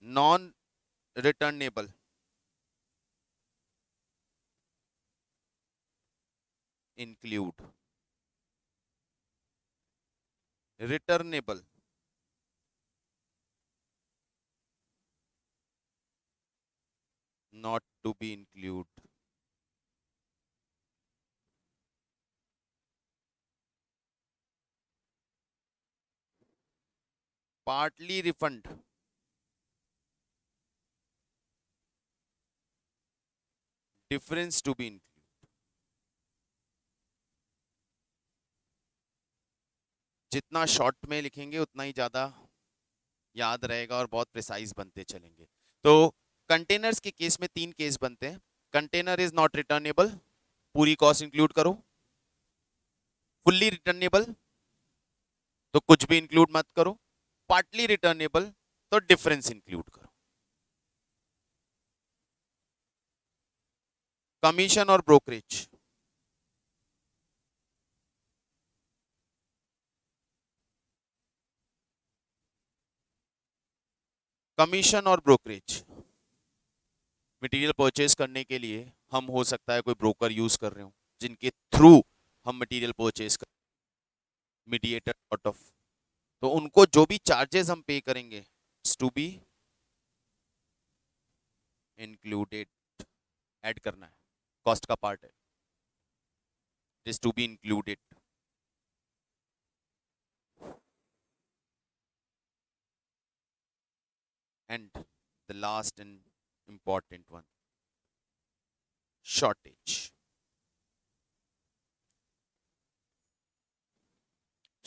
non returnable, include, returnable, not to be include. Partly refund, difference to be include. जितना शॉर्ट में लिखेंगे उतना ही ज्यादा याद रहेगा और बहुत प्रिसाइज बनते चलेंगे। तो कंटेनर्स के केस में तीन केस बनते हैं। कंटेनर इज नॉट रिटर्नेबल, पूरी कॉस्ट इंक्लूड करो। फुल्ली रिटर्नेबल तो कुछ भी इंक्लूड मत करो। पार्टली रिटर्नेबल तो डिफरेंस इंक्लूड करो। कमीशन और ब्रोकरेज, कमीशन और ब्रोकरेज, मटेरियल परचेज करने के लिए हम हो सकता है कोई ब्रोकर यूज कर रहे हो जिनके थ्रू हम मटेरियल परचेज कर, मीडिएटर सॉर्ट ऑफ, तो उनको जो भी चार्जेस हम पे करेंगे टू बी इंक्लूडेड, ऐड करना है, कॉस्ट का पार्ट है, is to be included. And the last and important one, shortage.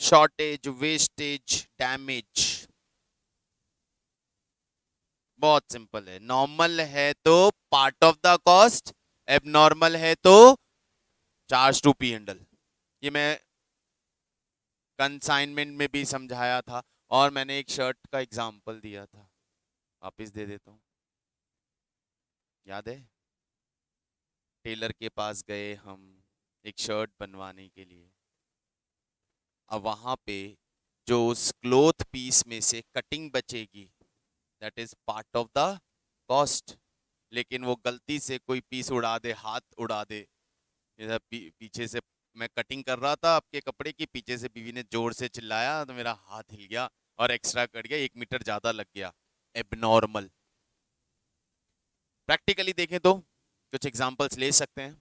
Shortage, wastage, damage, बहुत सिंपल है। नॉर्मल है तो part of the cost, abnormal है तो चार्ज टू पी हैंडल। ये मैं कंसाइनमेंट में भी समझाया था, और मैंने एक शर्ट का एग्जांपल दिया था, वापिस दे देता हूँ। याद है, टेलर के पास गए हम एक शर्ट बनवाने के लिए। अब वहां पे जो उस क्लोथ पीस में से कटिंग बचेगी, that is part of the cost. लेकिन वो गलती से कोई पीस उड़ा दे, हाथ उड़ा दे, इधर पीछे से मैं कटिंग कर रहा था आपके कपड़े की, पीछे से बीवी ने जोर से चिल्लाया तो मेरा हाथ हिल गया और एक्स्ट्रा कट गया, 1 मीटर ज्यादा लग गया, एबनॉर्मल। प्रैक्टिकली देखें तो कुछ एग्जांपल्स ले सकते हैं।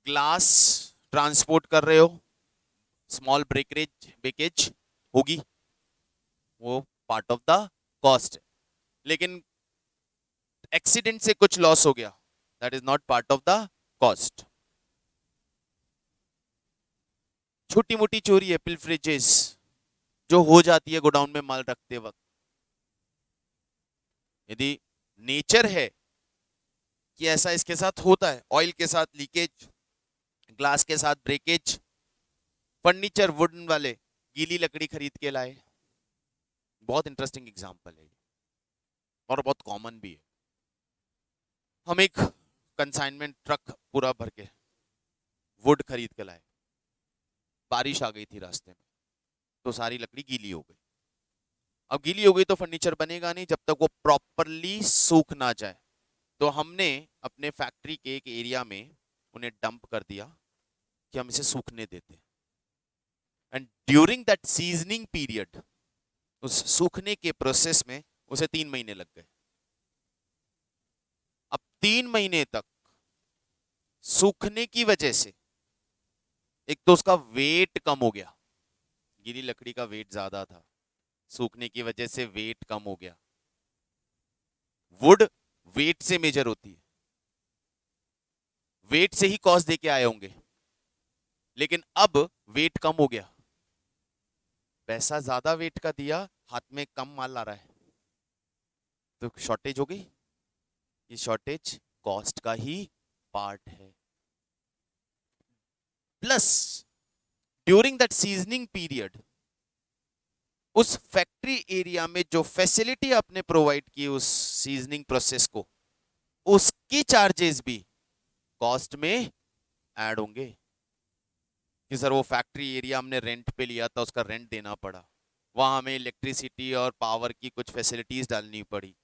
ग्लास ट्रांसपोर्ट कर रहे हो, स्मॉल ब्रेकेज ब्रेकेज होगी, वो पार्ट ऑफ द कॉस्ट है। लेकिन एक्सीडेंट से कुछ लॉस हो गया, that is not part of the cost. छोटी मोटी चोरी है, पिलफ्रेजेस, जो हो जाती है गोडाउन में माल रखते वक्त। यदि नेचर है कि ऐसा इसके साथ होता है, ऑयल के साथ लीकेज, ग्लास के साथ ब्रेकेज, फर्नीचर वुडन वाले गीली लकड़ी खरीद के लाए। बहुत इंटरेस्टिंग एग्जांपल है और बहुत कॉमन भी है। हम एक कंसाइनमेंट ट्रक पूरा भर के वुड खरीद के लाए, बारिश आ गई थी रास्ते में, तो सारी लकड़ी गीली हो गई। अब गीली हो गई तो फर्नीचर बनेगा नहीं जब तक वो प्रॉपरली सूख ना जाए। तो हमने अपने फैक्ट्री के एक एरिया में उन्हें डंप कर दिया कि हम इसे सूखने देते हैं। And during that seasoning period, उस सूखने के प्रोसेस में उसे 3 महीने लग गए। अब 3 महीने तक सूखने की वजह से एक तो उसका वेट कम हो गया, गीली लकड़ी का वेट ज्यादा था, सूखने की वजह से वेट कम हो गया। वुड वेट से मेजर होती है, वेट से ही कॉस्ट देके आए होंगे, लेकिन अब वेट कम हो गया, पैसा ज्यादा वेट का दिया, हाथ में कम माल आ रहा है, तो शॉर्टेज हो गई। ये शॉर्टेज कॉस्ट का ही पार्ट है। Plus during that seasoning period, उस फैक्ट्री एरिया में जो फैसिलिटी आपने प्रोवाइड की उस सीजनिंग प्रोसेस को, उसकी चार्जेस भी कॉस्ट में ऐड होंगे। कि सर वो फैक्ट्री एरिया हमने रेंट पे लिया था, उसका रेंट देना पड़ा, वहां हमें इलेक्ट्रिसिटी और पावर की कुछ फैसिलिटीज डालनी पड़ी,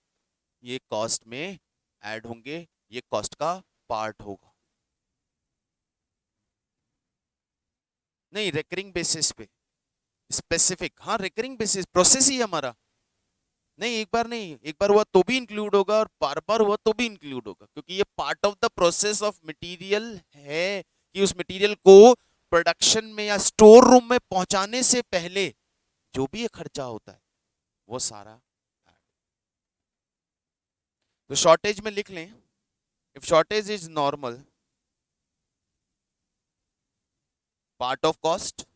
ये कॉस्ट में ऐड होंगे, ये कॉस्ट का पार्ट होगा। नहीं, रेकरिंग बेसिस पे स्पेसिफिक, हाँ रेकरिंग बेसिस, प्रोसेस ही हमारा नहीं, एक बार नहीं, एक बार हुआ तो भी इंक्लूड होगा और बार बार हुआ तो भी इंक्लूड होगा, क्योंकि ये part of the process of material है कि उस मटेरियल को प्रोडक्शन में या स्टोर रूम में पहुंचाने से पहले जो भी ये खर्चा होता है वो सारा। तो शॉर्टेज में लिख लें, if shortage is normal, part of cost,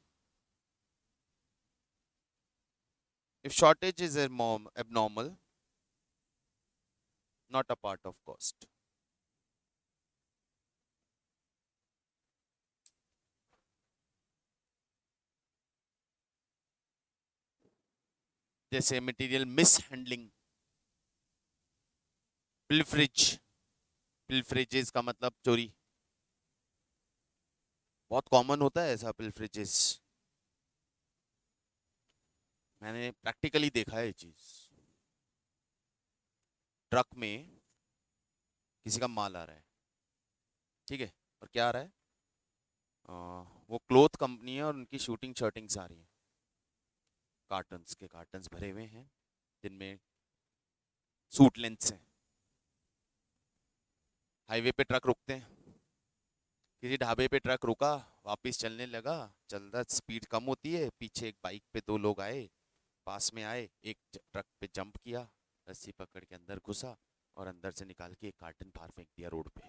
if shortage is abnormal, not a part of cost. जैसे मटेरियल मिस हैंडलिंग, पिलफ्रिज, पिलफ्रिजेस का मतलब चोरी, बहुत कॉमन होता है ऐसा पिलफ्रिजेस, मैंने प्रैक्टिकली देखा है ये चीज। ट्रक में किसी का माल आ रहा है, ठीक है, और क्या आ रहा है, वो क्लोथ कंपनी है और उनकी शूटिंग शर्टिंग्स आ रही हैं, कार्टन्स के कार्टन्स भरे हुए हैं जिनमें सूट लेंथ्स हैं। हाईवे पे ट्रक रुकते हैं, किसी ढाबे पे ट्रक रुका, वापस चलने लगा, चलता स्पीड कम होती है, पीछे एक बाइक पे 2 लोग आए, पास में आए, एक ट्रक पे जंप किया, रस्सी पकड़ के अंदर घुसा और अंदर से निकाल के एक कार्टन बाहर फेंक दिया रोड पे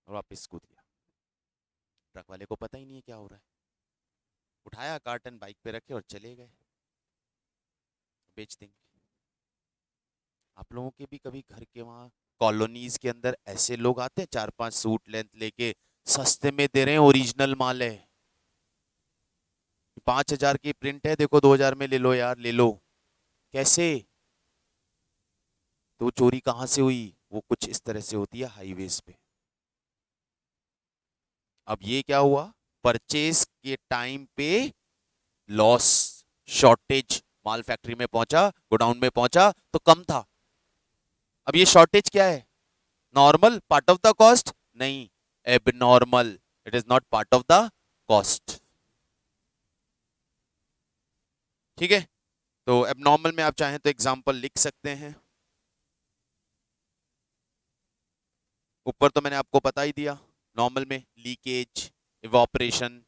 और वापस कूद गया। ट्रक वाले को पता ही नहीं है क्या हो रहा है, उठाया कार्टन बाइक पे रखे और चले गए, बेच देंगे। आप लोगों के भी कभी घर के वहाँ कॉलोनीज के अंदर ऐसे लोग आते हैं 4-5 सूट लेंथ लेके सस्ते में दे रहे हैं, ओरिजिनल माल है, 5,000 की प्रिंट है, देखो 2,000 में ले लो यार, ले लो, कैसे? तो चोरी कहाँ से हुई? वो कुछ इस तरह से होती है हाईवेज पे। अब ये क्या हुआ, परचेज के टाइम पे लॉस, शॉर्टेज, माल फैक्ट्री में पहुंचा, गोडाउन में पहुंचा तो कम था। अब ये शॉर्टेज क्या है, normal, part of the cost? नहीं, abnormal, it is not part of the cost. ठीक है, तो एबनॉर्मल में आप चाहें तो एग्जांपल लिख सकते हैं, ऊपर तो मैंने आपको बता ही दिया। नॉर्मल में लीकेज, इवोपरेशन,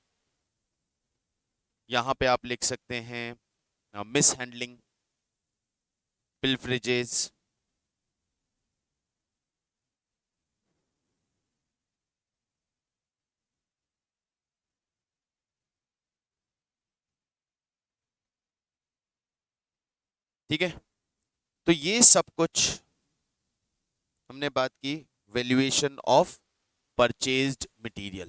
यहां पे आप लिख सकते हैं मिस हैंडलिंग, पिलफ्रिजेस, ठीक है, तो ये सब कुछ हमने बात की valuation of purchased material.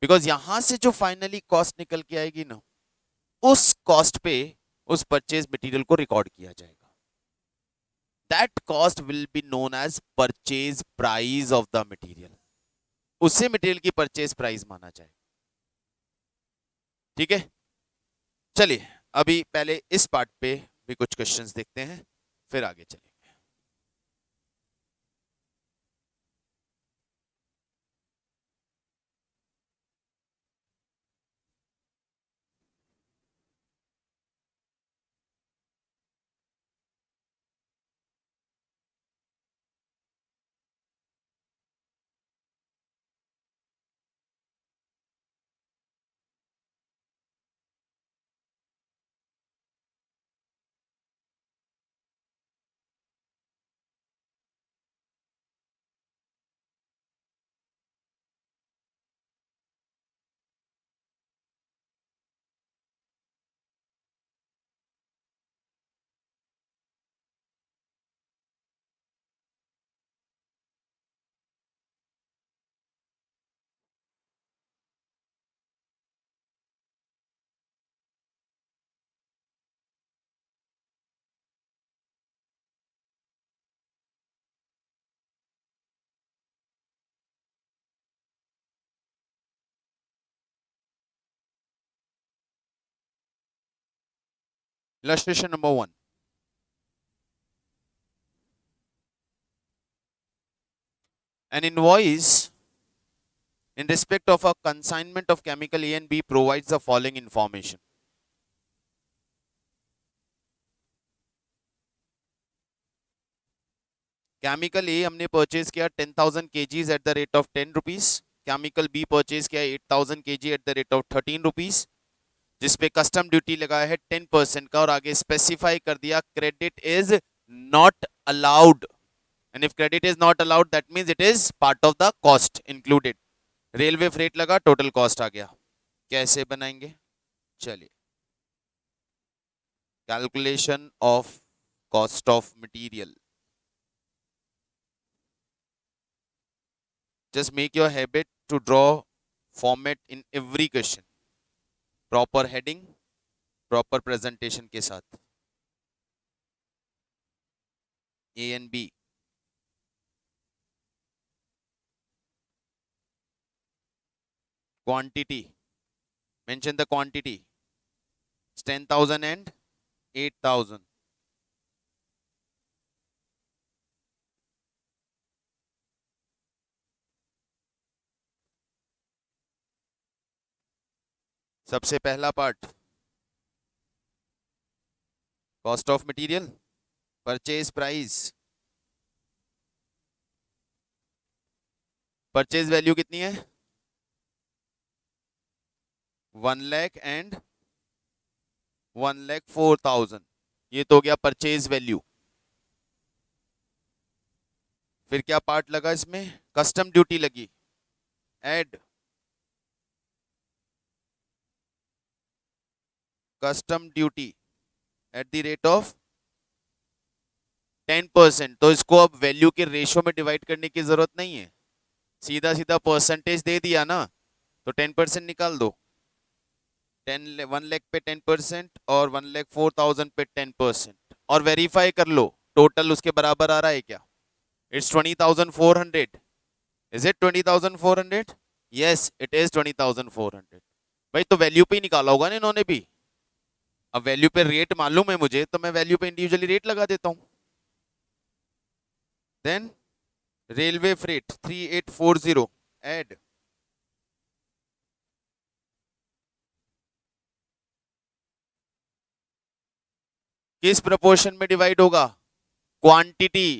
Because यहां से जो फाइनली कॉस्ट निकल के आएगी ना, उस कॉस्ट पे उस परचेज मटेरियल को रिकॉर्ड किया जाएगा। That cost will be known as purchase price of the material. उसे मटेरियल की परचेज प्राइस माना जाए। ठीक है, चलिए अभी पहले इस पार्ट पे भी कुछ क्वेश्चंस देखते हैं, फिर आगे चलेंगे। Illustration number 1. An invoice in respect of a consignment of chemical A and B provides the following information. Chemical A हमने परचेज किया 10,000 kgs at the rate of 10 rupees. Chemical B purchase किया 8,000 kg at the rate of 13 rupees, जिसपे custom duty लगाया है 10% का, और आगे specify कर दिया credit is not allowed. And if credit is not allowed that means it is part of the cost included. Railway freight लगा, टोटल कॉस्ट आ गया। कैसे बनाएंगे? चलिए, calculation of cost of material. Just make your habit to draw format in every question. Proper heading, proper presentation के साथ। A and B. Quantity. Mention the quantity. It's 10,000 and 8,000. सबसे पहला part cost of material, purchase price. Purchase value कितनी है? 1 lakh and 1,04,000। ये तो हो गया परचेज वैल्यू। फिर क्या पार्ट लगा इसमें? कस्टम ड्यूटी लगी। Add custom duty at the rate of 10%। तो इसको अब वैल्यू के रेशियो में डिवाइड करने की जरूरत नहीं है, सीधा सीधा परसेंटेज दे दिया ना, तो 10% निकाल दो। 1 लाख पे 10% और 1,04,000 पे 10%, और वेरीफाई कर लो टोटल उसके बराबर आ रहा है क्या? It's 20,400। Is it 20,400? Yes it is 20,400। भाई तो वैल्यू पे ही निकाला होगा ना इन्होंने भी। अब वैल्यू पे रेट मालूम है मुझे, तो मैं वैल्यू पे इंडिविजुअली रेट लगा देता हूं। देन रेलवे फ्रेट 3840 ऐड किस प्रोपोर्शन में डिवाइड होगा? क्वांटिटी।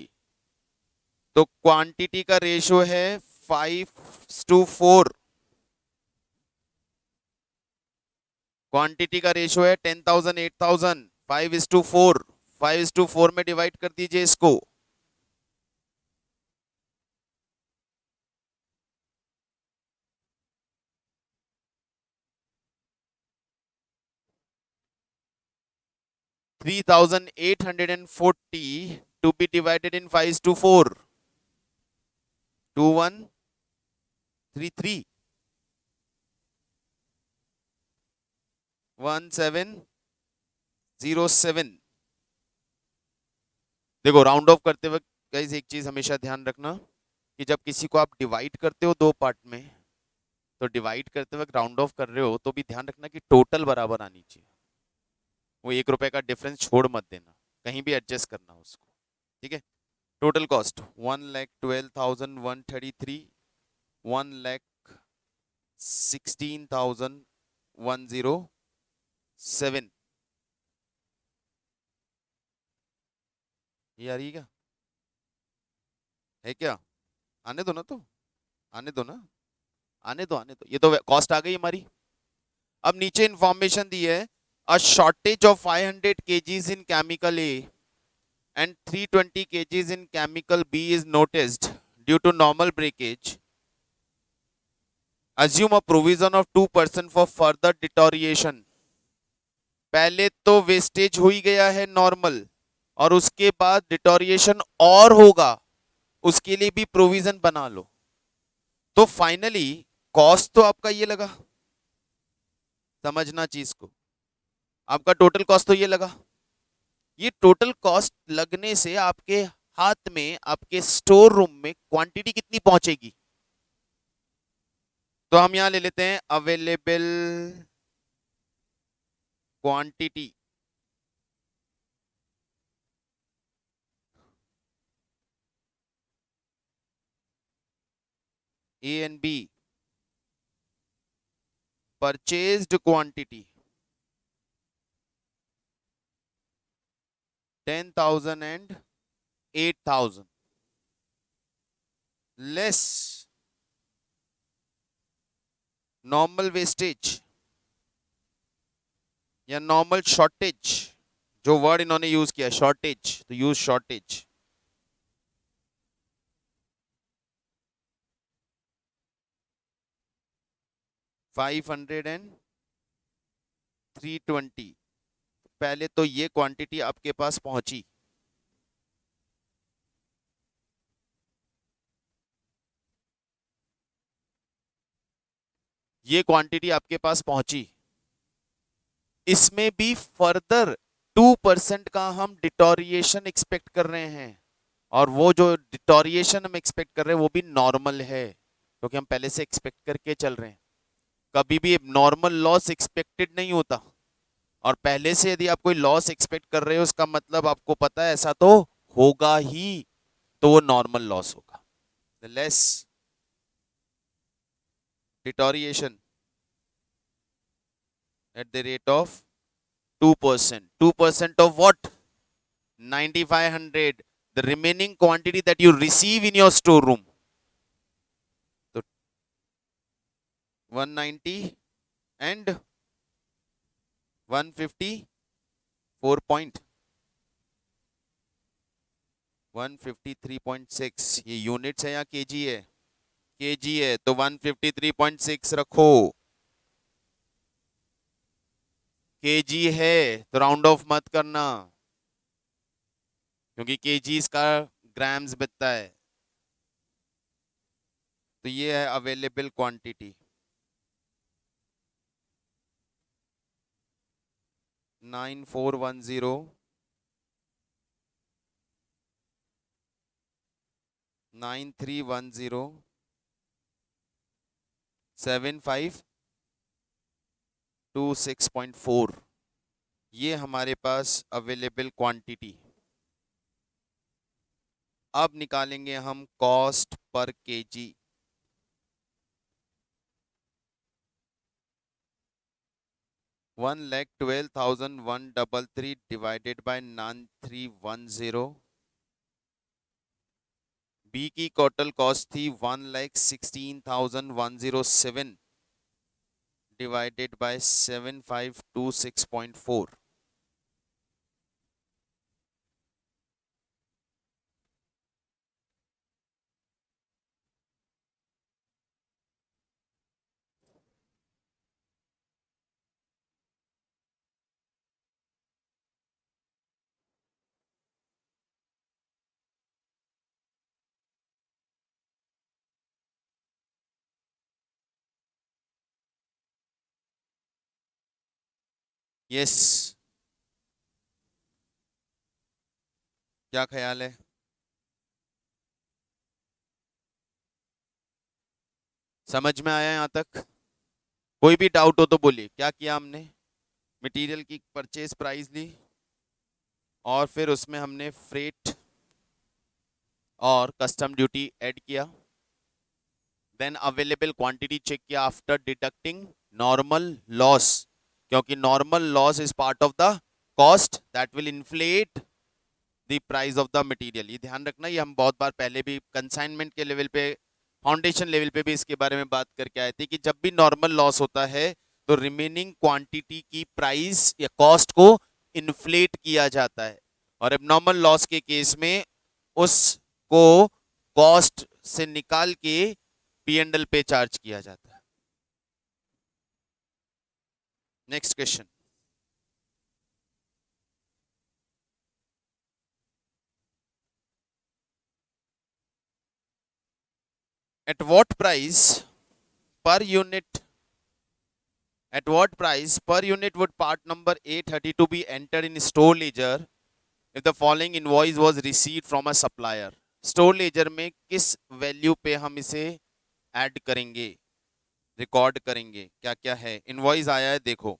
तो क्वांटिटी का रेशियो है 5:4। क्वांटिटी का रेशियो है 10,000 8,000, 5:4। 5:4 में डिवाइड कर दीजिए इसको। 3840 to be divided in 5 to 4. 2133 1707. देखो राउंड ऑफ करते वक्त गाइस एक चीज हमेशा ध्यान रखना कि जब किसी को आप डिवाइड करते हो दो पार्ट में, तो डिवाइड करते वक्त राउंड ऑफ कर रहे हो तो भी ध्यान रखना कि टोटल बराबर आनी चाहिए। वो 1 रुपए का डिफरेंस छोड़ मत देना, कहीं भी एडजस्ट करना उसको। ठीक है। Total cost 1,12,133, 1,16,107। ये आ रही है क्या? है क्या? आने दो ना, तो आने दो ना, आने दो आने दो, ये तो कॉस्ट आ गई हमारी। अब नीचे इंफॉर्मेशन दी है, a shortage of 500 kgs in chemical A and 320 kgs in chemical B is noticed due to normal breakage. Assume a provision of 2% for further deterioration. पहले तो वेस्टेज हो ही गया है नॉर्मल, और उसके बाद डिटोरिएशन और होगा, उसके लिए भी प्रोविजन बना लो। तो फाइनली कॉस्ट तो आपका ये लगा, समझना चीज को, आपका टोटल कॉस्ट तो ये लगा। ये टोटल कॉस्ट लगने से आपके हाथ में, आपके स्टोर रूम में क्वांटिटी कितनी पहुंचेगी? तो हम यहां ले लेते हैं available quantity. A and B, purchased quantity 10,000 and 8,000 less normal wastage या नॉर्मल शॉर्टेज, जो वर्ड इन्होंने यूज किया शॉर्टेज, तो यूज शॉर्टेज। $500 and 320, पहले तो ये क्वांटिटी आपके पास पहुंची, ये क्वांटिटी आपके पास पहुंची। इसमें भी फर्दर 2% का हम डिटोरिएशन एक्सपेक्ट कर रहे हैं, और वो जो डिटोरिएशन हम एक्सपेक्ट कर रहे हैं वो भी नॉर्मल है, क्योंकि हम पहले से एक्सपेक्ट करके चल रहे हैं। कभी भी नॉर्मल लॉस एक्सपेक्टेड नहीं होता, और पहले से यदि आप कोई लॉस एक्सपेक्ट कर रहे हो उसका मतलब आपको पता है ऐसा तो होगा ही, तो वो नॉर्मल लॉस होगा। Less deterioration at the rate of 2%. 2% of what? 9,500. The remaining quantity that you receive in your storeroom. So 190 and 154 point 153.6, ये यूनिट्स है या केजी है? केजी है, तो 153.6 रखो। केजी है तो राउंड ऑफ मत करना, क्योंकि केजीज का ग्राम्स बिकता है। तो ये है अवेलेबल क्वांटिटी 9410 9310 7526.4, ये हमारे पास अवेलेबल क्वांटिटी। अब निकालेंगे हम कॉस्ट पर केजी। 1,12,133 divided by 9310। बी की टोटल कॉस्ट थी 1,16,107 डिवाइडेड बाय 7526.4। यस, क्या ख्याल है? समझ में आया यहाँ तक? कोई भी डाउट हो तो बोलिए। क्या किया हमने? मटेरियल की परचेज प्राइस ली और फिर उसमें हमने फ्रेट और कस्टम ड्यूटी ऐड किया, देन अवेलेबल क्वांटिटी चेक किया आफ्टर डिडक्टिंग नॉर्मल लॉस, क्योंकि normal loss is part of the cost that will inflate the price of the material. ये ध्यान रखना, ये हम बहुत बार पहले भी कंसाइनमेंट के लेवल पे, फाउंडेशन लेवल पे भी इसके बारे में बात करके आए थे कि जब भी नॉर्मल लॉस होता है तो रिमेनिंग क्वांटिटी की प्राइस या कॉस्ट को इन्फ्लेट किया जाता है, और एबनॉर्मल लॉस के केस में उसको कॉस्ट से निकाल के P&L पे चार्ज किया जाता है। Next question, at what price per unit at what price per unit would part number A32 be entered in store ledger if the following invoice was received from a supplier? Store laser में किस value पे हम इसे add करेंगे, record करेंगे? क्या क्या है? इनवॉइस आया है, देखो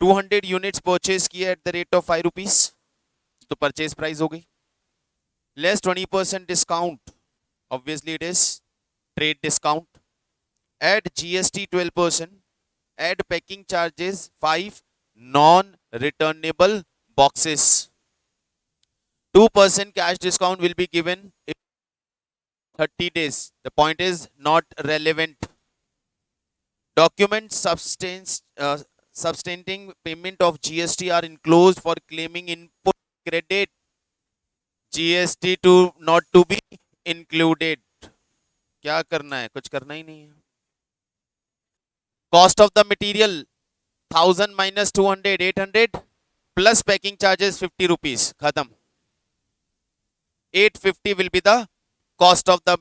200 यूनिट्स परचेज किए at the rate of 5 rupees, तो परचेज प्राइस हो गई, less 20% discount, obviously it is trade discount, add GST 12%, add packing charges 5 non-returnable boxes, 2% cash discount will be given if 30 days. The point is not relevant. Documents substanting payment of GST are enclosed for claiming input credit, GST to not to be included. क्या करना है? कुछ करना ही नहीं है। Cost of the material 1000 minus 200 800 plus packing charges 50 rupees, खत्म। 850 will be the cost of the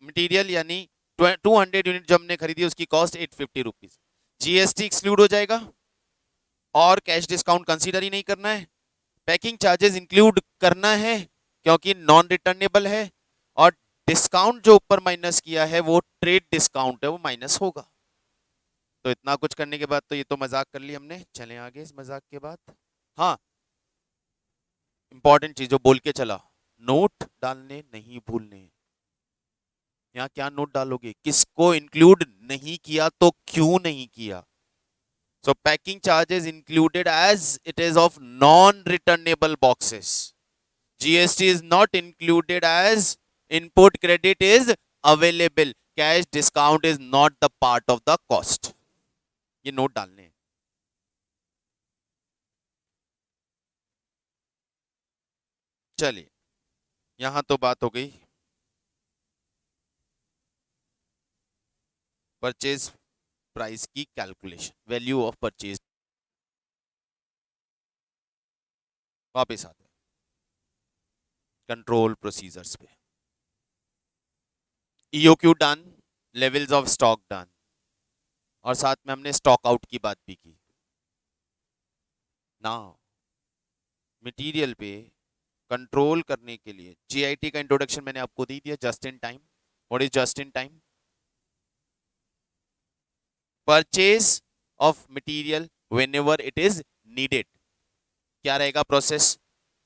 material, यानी 200 unit जो हमने खरीदी उसकी कॉस्ट 850 रुपीज। जीएसटी एक्सक्लूड हो जाएगा और कैश डिस्काउंट कंसीडर ही नहीं करना है, पैकिंग चार्जेस इंक्लूड करना है क्योंकि नॉन रिटर्नेबल है, और डिस्काउंट जो ऊपर माइनस किया है वो ट्रेड डिस्काउंट है, वो माइनस होगा। तो इतना कुछ करने के बाद तो ये तो मजाक कर ली हमने, चलें आगे इस मजाक के बाद। हाँ, इंपॉर्टेंट चीज जो बोल के चला, नोट डालने नहीं भूलने। यहाँ क्या नोट डालोगे? किसको इंक्लूड नहीं किया तो क्यों नहीं किया? So packing charges included as it is of non returnable boxes, GST is not included as input credit is available, cash discount is not the part of the cost. ये note डालने हैं। चलिए, यहां तो बात हो गई परचेज प्राइस की कैलकुलेशन, वैल्यू ऑफ परचेज। वापस आते हैं कंट्रोल प्रोसीजर्स पे। EOQ done, levels of stock done, और साथ में हमने स्टॉक आउट की बात भी की। नाउ मटेरियल पे कंट्रोल करने के लिए जीआईटी का इंट्रोडक्शन मैंने आपको दे दिया, just in time. What is just in time? Purchase of material whenever it is needed. क्या रहेगा प्रोसेस?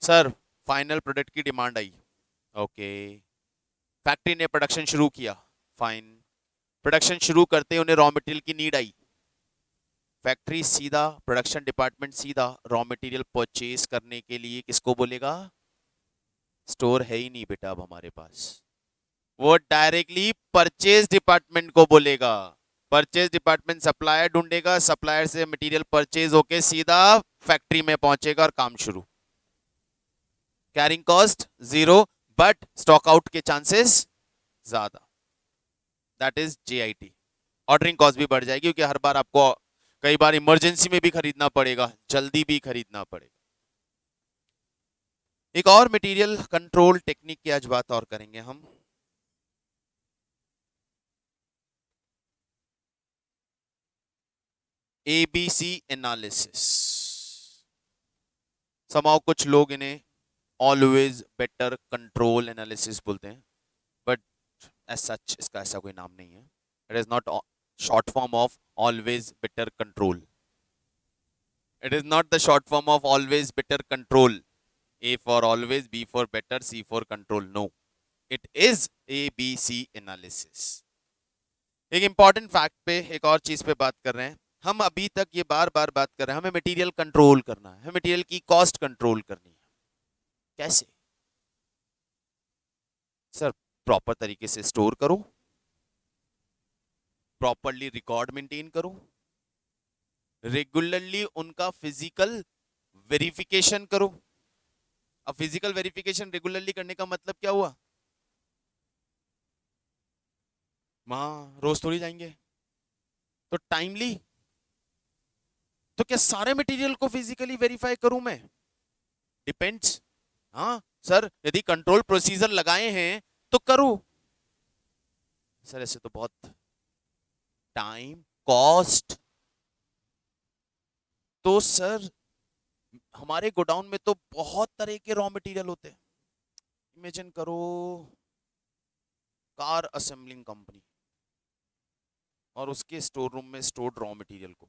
सर फाइनल प्रोडक्ट की डिमांड आई, ओके, फैक्ट्री ने प्रोडक्शन शुरू किया, फाइन, प्रोडक्शन शुरू करते ही उन्हें रॉ मटेरियल की नीड आई, फैक्ट्री सीधा, प्रोडक्शन डिपार्टमेंट सीधा रॉ मटेरियल परचेज करने के लिए किसको बोलेगा? स्टोर है ही नहीं बेटा अब हमारे पास, वो डायरेक्टली परचेज डिपार्टमेंट को बोलेगा। परचेज डिपार्टमेंट सप्लायर ढूंढेगा, सप्लायर से मटेरियल परचेज होके सीधा फैक्ट्री में पहुंचेगा और काम शुरू। Carrying cost zero, but stock out के चांसेस ज्यादा, that is GIT. Ordering cost भी बढ़ जाएगी क्योंकि हर बार आपको कई बार इमरजेंसी में भी खरीदना पड़ेगा, जल्दी भी खरीदना पड़ेगा। एक और मटेरियल कंट्रोल टेक्निक की आज बात और करेंगे हम, एबीसी एनालिसिस। समाओ कुछ लोग इन्हें ऑलवेज बेटर कंट्रोल एनालिसिस बोलते हैं, बट एज सच इसका ऐसा कोई नाम नहीं है. It is not short form of always better control. It is not the short form of always better control. A for always, B for better, C for control. No, it is ABC analysis. एक important fact पे एक और चीज पे बात कर रहे हैं. हम अभी तक ये बार बार बात कर रहे हैं, हमें मटेरियल कंट्रोल करना है, हमें मटेरियल की कॉस्ट कंट्रोल करनी है. कैसे? सर, प्रॉपर तरीके से स्टोर करो, प्रॉपरली रिकॉर्ड मेंटेन करो, रेगुलरली उनका फिजिकल वेरिफिकेशन करो. अब फिजिकल वेरिफिकेशन रेगुलरली करने का मतलब क्या हुआ? वहां रोज थोड़ी जाएंगे. तो टाइमली, तो क्या सारे मटेरियल को फिजिकली वेरीफाई करूं मैं? डिपेंड्स. हाँ सर, यदि कंट्रोल प्रोसीजर लगाए हैं तो करूं. सर ऐसे तो बहुत टाइम कॉस्ट. तो सर हमारे गोडाउन में तो बहुत तरह के रॉ मटेरियल होते हैं. इमेजिन करो, कार असेंबलिंग कंपनी और उसके स्टोर रूम में स्टोर्ड रॉ मटेरियल को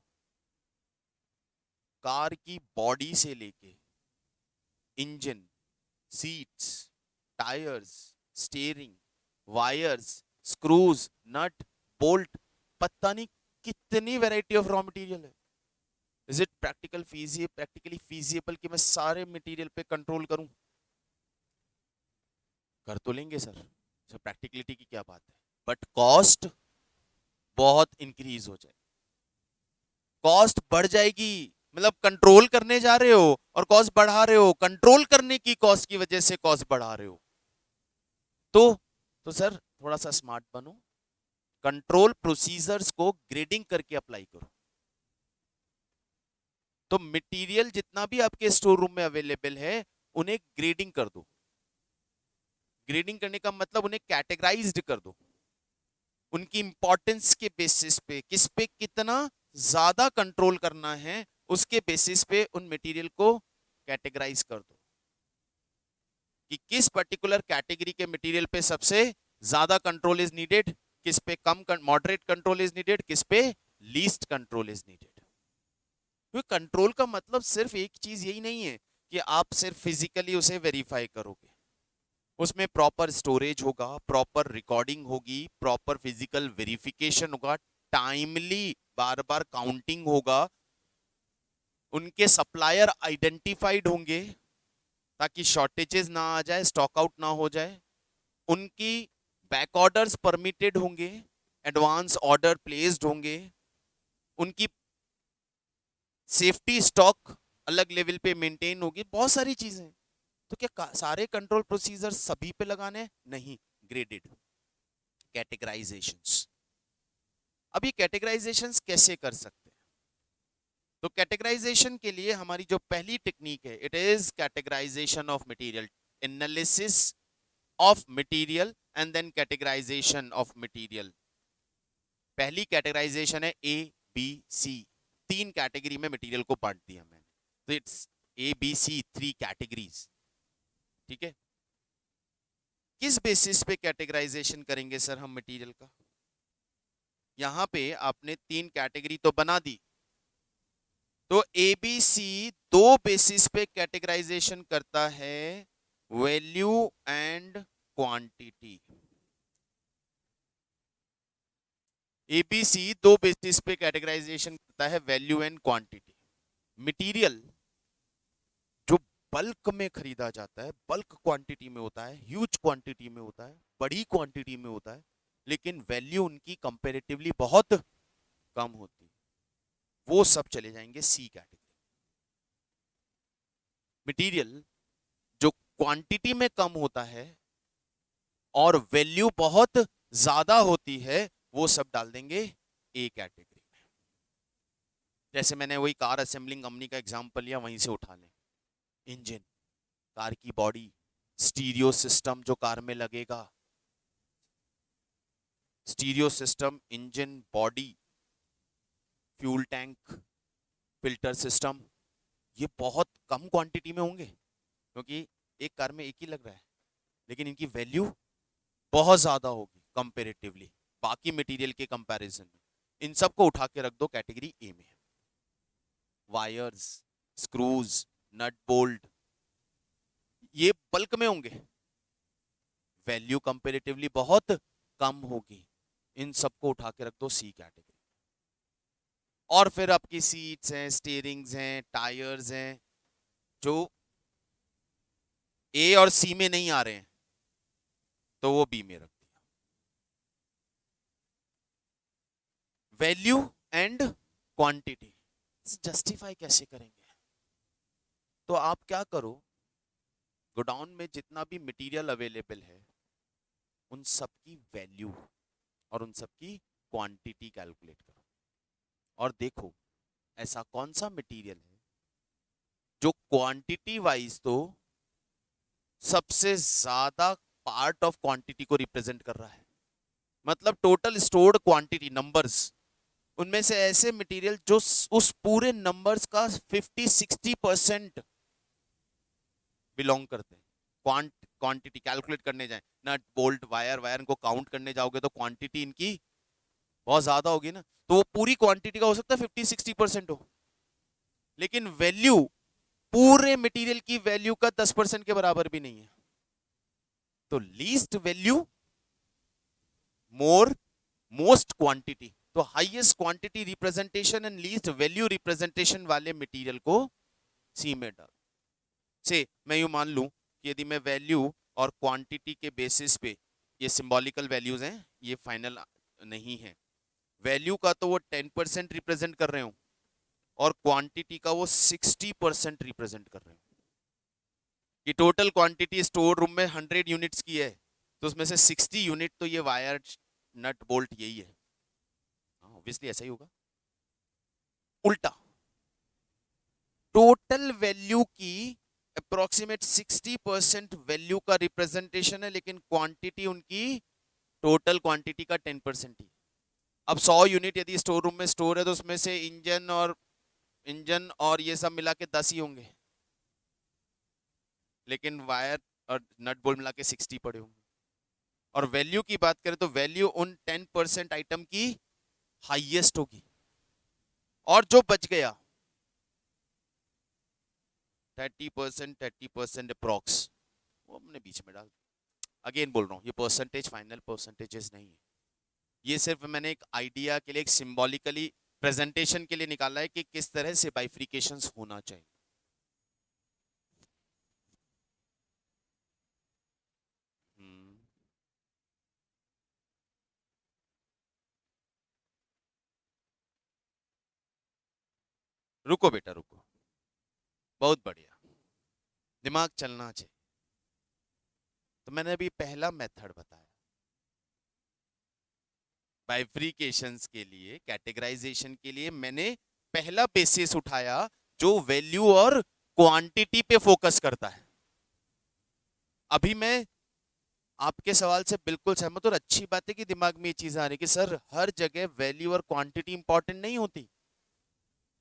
कार की बॉडी से लेके engine, seats, tyres, steering, wires, screws, nut, bolt, पता नहीं कितनी वैरायटी ऑफ रॉ मटेरियल है. इज इट प्रैक्टिकली फीजिबल कि मैं सारे मटेरियल पे कंट्रोल करूं? कर तो लेंगे सर, प्रैक्टिकलिटी की क्या बात है, बट कॉस्ट बहुत इंक्रीज हो जाए, कॉस्ट बढ़ जाएगी. मतलब कंट्रोल करने जा रहे हो और कॉस्ट बढ़ा रहे हो, कंट्रोल करने की कॉस्ट की वजह से कॉस्ट बढ़ा रहे हो. तो सर थोड़ा सा स्मार्ट बनो, कंट्रोल प्रोसीजर्स को ग्रेडिंग करके अप्लाई करो. तो मटेरियल जितना भी आपके स्टोर रूम में अवेलेबल है उन्हें ग्रेडिंग कर दो. ग्रेडिंग करने का मतलब उन्हें कैटेगराइज्ड कर दो. उनकी इंपॉर्टेंस के बेसिस पे कितना ज्यादा कंट्रोल करना है उसके बेसिस पे उन मटेरियल को कैटेगराइज कर दो कि किस पर्टिकुलर कैटेगरी के मटेरियल पे सबसे ज्यादा कंट्रोल इज नीडेड, किस पे कम मॉडरेट कंट्रोल इज नीडेड, किस पे लीस्ट कंट्रोल इज नीडेड. क्योंकि कंट्रोल का मतलब सिर्फ एक चीज यही नहीं है कि आप सिर्फ फिजिकली उसे वेरीफाई करोगे. उसमें प्रॉपर स्टोरेज होगा, प्रॉपर रिकॉर्डिंग होगी, प्रॉपर फिजिकल वेरिफिकेशन होगा, टाइमली बार बार काउंटिंग होगा, उनके सप्लायर आइडेंटिफाइड होंगे ताकि शॉर्टेजेस ना आ जाए, स्टॉक आउट ना हो जाए, उनकी बैक ऑर्डर्स परमिटेड होंगे, एडवांस ऑर्डर प्लेस्ड होंगे, उनकी सेफ्टी स्टॉक अलग लेवल पे मेंटेन होगी, बहुत सारी चीजें. तो क्या सारे कंट्रोल प्रोसीजर सभी पे लगाने? नहीं, ग्रेडेड कैटेगराइजेशंस. अब ये कैटेगराइजेशंस कैसे कर सकते हैं? तो कैटेगराइजेशन के लिए हमारी जो पहली टेक्निक है, it is categorisation of material, analysis of material and then categorisation of material. पहली कैटेगराइजेशन है ए बी सी. 3 कैटेगरी में मटेरियल को बांट दिया मैंने. तो it's A B C, 3 categories. ठीक है. किस बेसिस पे कैटेगराइजेशन करेंगे सर हम मटेरियल का? यहां पे आपने 3 कैटेगरी तो बना दी, तो एबीसी 2 बेसिस पे कैटेगराइजेशन करता है, value and quantity. ABC 2 basis पे कैटेगराइजेशन करता है, वैल्यू एंड क्वांटिटी. मटेरियल जो बल्क में खरीदा जाता है, बल्क क्वांटिटी में होता है, ह्यूज क्वांटिटी में होता है, बड़ी क्वांटिटी में होता है, लेकिन वैल्यू उनकी कंपैरेटिवली बहुत कम होती है, वो सब चले जाएंगे सी कैटेगरी. मटेरियल जो क्वांटिटी में कम होता है और वैल्यू बहुत ज्यादा होती है, वो सब डाल देंगे ए कैटेगरी में. जैसे मैंने वही कार असेंबलिंग कंपनी का एग्जांपल लिया, वहीं से उठा लें. इंजन, कार की बॉडी, स्टीरियो सिस्टम जो कार में लगेगा, stereo system, engine, body, fuel tank, filter system, ये बहुत कम क्वांटिटी में होंगे क्योंकि एक कार में एक ही लग रहा है, लेकिन इनकी वैल्यू बहुत ज्यादा होगी कंपेरेटिवली बाकी मटेरियल के कंपैरिजन में। इन सबको उठा के रख दो कैटेगरी ए में। वायर्स, स्क्रूज, नट बोल्ट, ये बल्क में होंगे, वैल्यू कंपेरेटिवली बहुत कम होगी, इन सबको उठा के रख दो सी कैटेगरी। और फिर आपकी सीट्स हैं, स्टीयरिंग्स हैं, टायर्स हैं, जो ए और सी में नहीं आ रहे हैं तो वो बी में रख दिया। वैल्यू एंड क्वांटिटी जस्टिफाई कैसे करेंगे? तो आप क्या करो, गोडाउन में जितना भी मटेरियल अवेलेबल है उन सब की वैल्यू और उन सब की क्वांटिटी कैलकुलेट करो और देखो ऐसा कौन सा मटेरियल है जो क्वांटिटी वाइज तो सबसे ज्यादा पार्ट ऑफ क्वांटिटी को रिप्रेजेंट कर रहा है, मतलब टोटल स्टोर्ड क्वांटिटी नंबर्स, उनमें से ऐसे मटेरियल जो उस पूरे नंबर्स का 50-60% बिलोंग करते हैं। क्वांटिटी कैलकुलेट करने जाए, नट बोल्ट वायर वायर इनको काउंट करने जाओगे तो क्वांटिटी इनकी बहुत ज्यादा होगी ना, तो वो पूरी क्वांटिटी का हो सकता है 50-60% हो, लेकिन वैल्यू पूरे मटेरियल की वैल्यू का 10% के बराबर भी नहीं है। तो least value more most quantity, तो highest quantity representation and least value representation वाले मटेरियल को सी में डाल। से मैं यूं मान लूं कि यदि मैं वैल्यू और क्वांटिटी के बेसिस पे, ये सिंबॉलिकल वैल्यूज हैं, ये फाइनल नहीं है, वैल्यू का तो वो 10% रिप्रेजेंट कर रहे हो और क्वांटिटी का वो 60% रिप्रेजेंट कर रहे हो, कि टोटल क्वांटिटी स्टोर रूम में 100 यूनिट्स की है तो उसमें से 60 यूनिट तो ये वायर नट बोल्ट यही है। ऑब्वियसली ऐसा ही होगा। उल्टा टोटल वैल्यू की अप्रोक्सीमेट 60% वैल्यू का रिप्रेजेंटेशन है, लेकिन क्वांटिटी उनकी टोटल क्वांटिटी का 10% ही। अब 100 यूनिट यदि स्टोर रूम में स्टोर है तो उसमें से इंजन और ये सब मिला के 10 ही होंगे, लेकिन वायर और नट बोल्ट मिला के 60 पड़े होंगे। और वैल्यू की बात करें तो वैल्यू उन 10% आइटम की हाईएस्ट होगी, और जो बच गया 30% अप्रॉक्स वो हमने बीच में डाल। अगेन बोल रहा हूँ ये परसेंटेज फाइनल परसेंटेजेस नहीं है, ये सिर्फ मैंने एक आइडिया के लिए, एक सिंबॉलिकली प्रेजेंटेशन के लिए निकाला है कि किस तरह से बाइफ्रिकेशंस होना चाहिए। हम्म, रुको बेटा रुको, बहुत बढ़िया, दिमाग चलना चाहिए। तो मैंने अभी पहला मेथड बताया बाइफ्रिकेशंस के लिए, कैटेगराइजेशन के लिए मैंने पहला बेसिस उठाया जो वैल्यू और क्वांटिटी पे फोकस करता है। अभी मैं आपके सवाल से बिल्कुल सहमत, और अच्छी बात है कि दिमाग में ये चीज आ रही है कि सर हर जगह वैल्यू और क्वांटिटी इंपॉर्टेंट नहीं होती,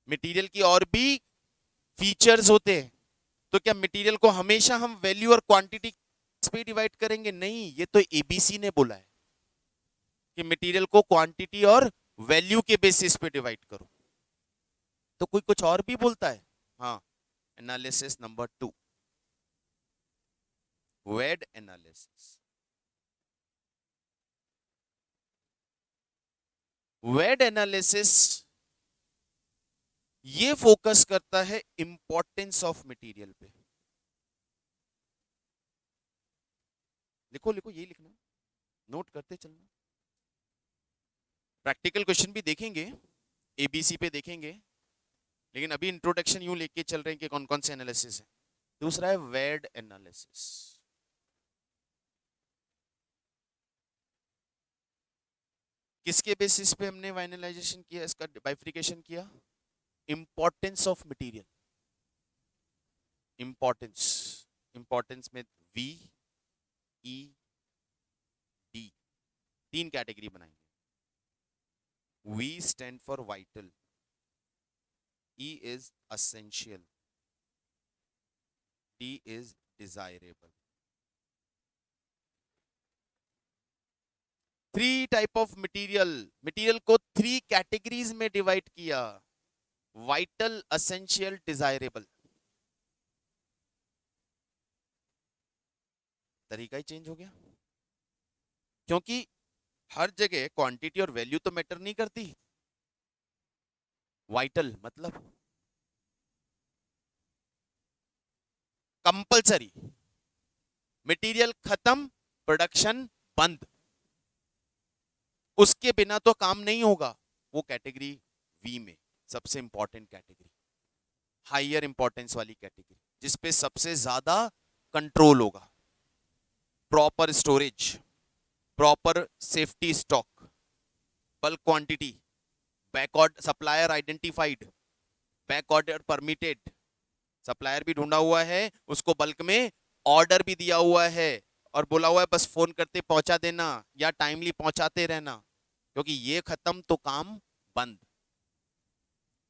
मटेरियल की और भी फीचर्स होते हैं। तो क्या मटेरियल को हमेशा हम वैल्यू और क्वांटिटी पे डिवाइड करेंगे? नहीं, ये तो एबीसी ने बोला है कि मटेरियल को क्वांटिटी और वैल्यू के बेसिस पे डिवाइड करो। तो कोई कुछ और भी बोलता है? हाँ, एनालिसिस नंबर 2, वेड एनालिसिस। वेड एनालिसिस ये फोकस करता है इंपॉर्टेंस ऑफ मटेरियल पे। लिखो लिखो, यही लिखना, नोट करते चलना। प्रैक्टिकल क्वेश्चन भी देखेंगे, एबीसी पे देखेंगे, लेकिन अभी इंट्रोडक्शन यूं लेके चल रहे हैं कि कौन कौन से एनालिसिस है। दूसरा है वेड एनालिसिस। किसके बेसिस पे हमने फाइनलाइजेशन किया, इसका बाइफिकेशन किया? Importance of material. Importance, importance में वी, ई, डी, तीन कैटेगरी बनाएंगे। V stand for vital, E is essential, D is desirable. Three type of material, material को थ्री कैटेगरीज में डिवाइड किया, वाइटल, असेंशियल, डिजायरेबल। तरीका ही change हो गया, क्योंकि हर जगह क्वांटिटी और वैल्यू तो मैटर नहीं करती। वाइटल मतलब कंपलसरी, मटेरियल खत्म, प्रोडक्शन बंद, उसके बिना तो काम नहीं होगा। वो कैटेगरी वी में सबसे इंपॉर्टेंट कैटेगरी, हाइयर इंपॉर्टेंस वाली कैटेगरी, जिसपे सबसे ज्यादा कंट्रोल होगा। Proper storage, proper safety stock, bulk quantity, back order, supplier identified, back order permitted, supplier भी ढूंढा हुआ है, उसको बल्क में ऑर्डर भी दिया हुआ है और बोला हुआ है बस फोन करते पहुंचा देना या टाइमली पहुंचाते रहना, क्योंकि ये खत्म तो काम बंद।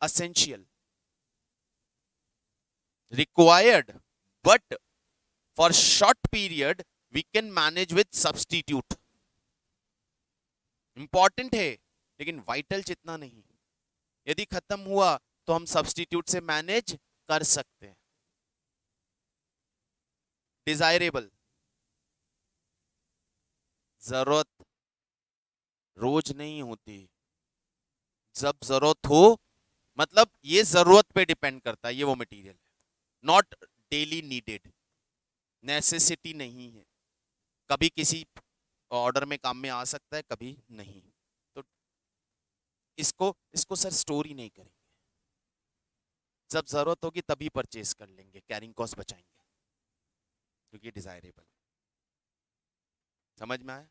Essential, required but for short period we can manage with substitute. Important है लेकिन वाइटल जितना नहीं, यदि खत्म हुआ तो हम सब्सटीट्यूट से मैनेज कर सकते हैं। डिजायरेबल, जरूरत रोज नहीं होती, जब जरूरत हो, मतलब ये जरूरत पे डिपेंड करता है, ये वो मटेरियल है, नॉट डेली नीडेड, नेसेसिटी नहीं है, कभी किसी ऑर्डर में काम में आ सकता है, कभी नहीं। तो इसको इसको सर स्टोर ही नहीं करेंगे, जब जरूरत होगी तभी परचेज कर लेंगे, कैरिंग कॉस्ट बचाएंगे, क्योंकि डिजायरेबल। समझ में आया?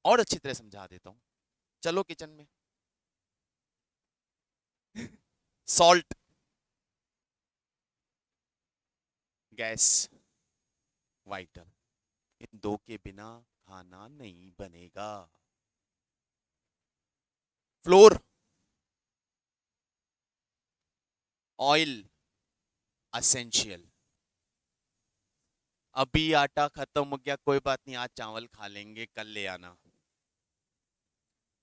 और अच्छी तरह समझा देता हूं, चलो किचन में। सॉल्ट, गैस, वाइटल, इन दो के बिना खाना नहीं बनेगा। Floor, oil, essential. अभी आटा खत्म हो गया, कोई बात नहीं, आज चावल खा लेंगे, कल ले आना।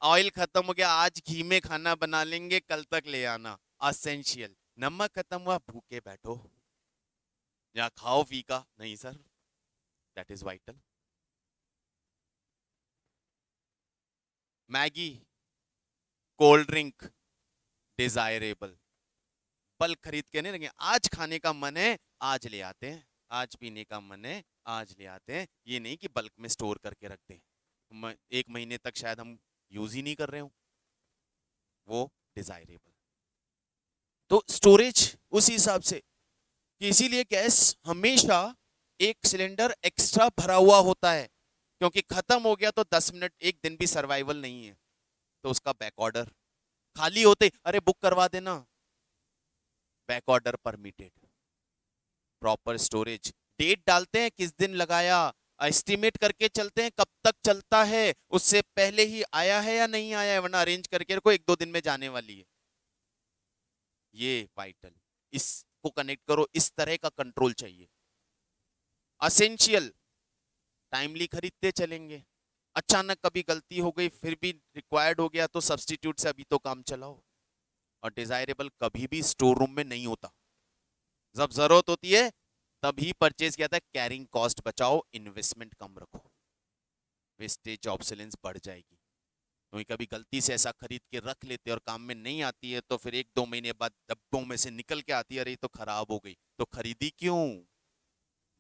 ऑयल खत्म हो गया, आज घी में खाना बना लेंगे, कल तक ले आना। असेंशियल, नमक खत्म हुआ, भूखे बैठो या खाओ फीका नहीं sir, that is vital. Maggi, cold drink, desirable. Bulk खरीद के नहीं लगे, आज खाने का मन है आज ले आते हैं, आज पीने का मन है आज ले आते हैं, ये नहीं कि बल्क में स्टोर करके रख दें, एक महीने तक शायद हम यूज ही नहीं कर रहे हो, वो डिजायरेबल। तो स्टोरेज उस हिसाब से कि इसीलिए गैस हमेशा एक सिलेंडर एक्स्ट्रा भरा हुआ होता है, क्योंकि खत्म हो गया तो 10 मिनट एक दिन भी सर्वाइवल नहीं है, तो उसका बैक ऑर्डर, खाली होते अरे बुक करवा देना, back order permitted. Proper storage, date डालते हैं किस दिन लगाया, एस्टिमेट करके चलते हैं कब तक चलता है, उससे पहले ही आया है या नहीं आया है, वरना अरेंज करके रखो, 1-2 दिन में जाने वाली है। ये वाइटल, इसको कनेक्ट करो, इस तरह का कंट्रोल चाहिए। असेंशियल, टाइमली खरीदते चलेंगे, अचानक कभी गलती हो गई फिर भी रिक्वायर्ड हो गया तो सब्सटीट्यूट से अभी तो काम चलाओ। और डिजायरेबल कभी भी स्टोर रूम में नहीं होता, जब जरूरत होती है तभी परचेज किया था, कैरिंग कॉस्ट बचाओ, इन्वेस्टमेंट कम रखो, वेस्टेज ऑब्सोलेंस बढ़ जाएगी। क्योंकि कभी गलती से ऐसा खरीद के रख लेते और काम में नहीं आती है, तो फिर 1-2 महीने बाद डब्बों में से निकल के आती है, अरे तो खराब हो गई, तो खरीदी क्यों?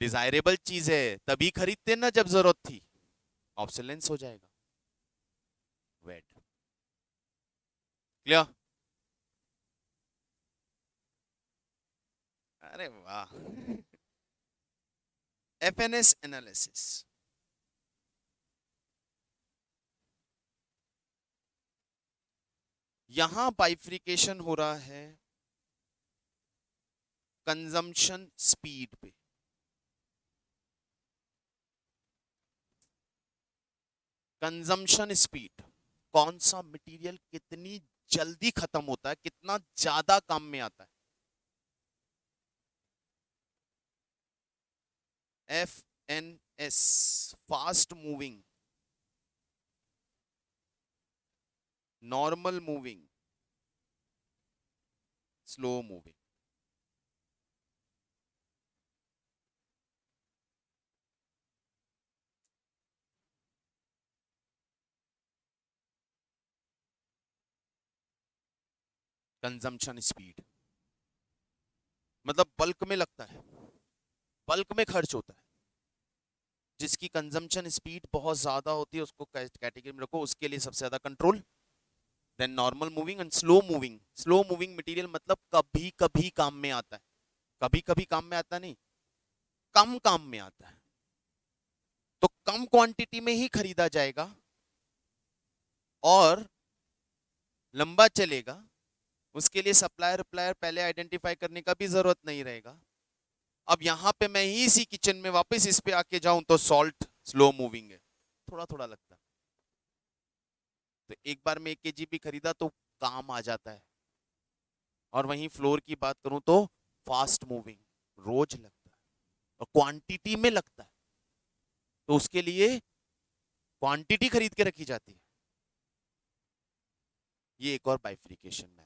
डिजायरेबल चीज है तभी खरीदते ना जब जरूरत थी, ऑब्सोलेंस हो जाएगा। Wait clear? अरे वाह। एफएनएस एनालिसिस, यहां बाइफ्रिकेशन हो रहा है कंजम्पशन स्पीड पे। कंजम्पशन स्पीड, कौन सा मटेरियल कितनी जल्दी खत्म होता है, कितना ज्यादा काम में आता है। FNS, fast moving, normal moving, slow moving. Consumption speed मतलब बल्क में लगता है, बल्क में खर्च होता है, जिसकी कंजम्पशन स्पीड बहुत ज्यादा होती है उसको कैटेगरी में रखो, उसके लिए सबसे ज्यादा control. Then normal moving and slow moving. Slow moving material मतलब कभी कभी काम में आता है, कभी कभी काम में आता नहीं, कम काम में आता है, तो कम क्वांटिटी में ही खरीदा जाएगा और लंबा चलेगा। उसके लिए सप्लायर प्लायर पहले आइडेंटिफाई करने का भी जरूरत नहीं रहेगा। अब यहां पे मैं ही इसी किचन में वापस इस पे आके जाऊं तो सॉल्ट स्लो मूविंग है, थोड़ा थोड़ा लगता है, तो एक बार में 1 kg भी खरीदा तो काम आ जाता है। और वहीं फ्लोर की बात करूं तो फास्ट मूविंग, रोज लगता है और क्वांटिटी में लगता है, तो उसके लिए क्वांटिटी खरीद के रखी जाती है। ये एक और बाइफिकेशन मेथड।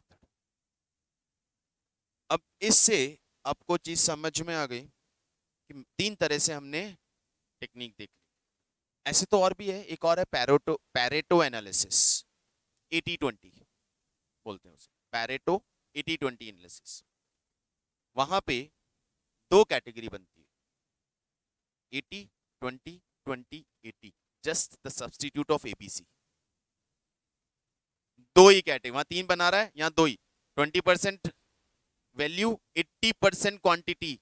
अब इससे आपको चीज समझ में आ गई कि 3 तरह से हमने टेक्निक देख ली। ऐसे तो और भी है, एक और है पैरेटो, पैरेटो एनालिसिस, 80-20 बोलते हैं उसे, पैरेटो 80-20 एनालिसिस। वहां पे 2 कैटेगरी बनती है, 80-20-20-80, just the substitute of ABC. दो ही कैटेगरी, वहां 3 बना रहा है, यहाँ 2 ही, 20% वैल्यू 80% क्वांटिटी,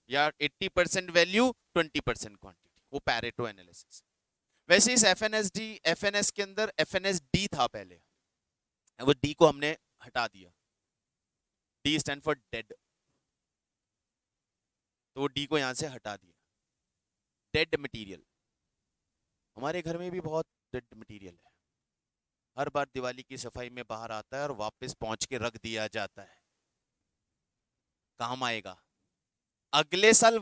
या 80% वैल्यू 20% क्वांटिटी, वो पैरेटो एनालिसिस। वैसे इस एफएनएसडी, एफएनएस के अंदर एफएनएसडी था पहले, वो डी को हमने हटा दिया, डी स्टैंड फॉर डेड, तो वो डी को यहां से हटा दिया। डेड मटेरियल, हमारे घर में भी बहुत डेड मटेरियल है, हर बार दिवाली की सफाई में बाहर आता है और वापस पहुंच के रख दिया जाता है, काम आएगा अगले साल,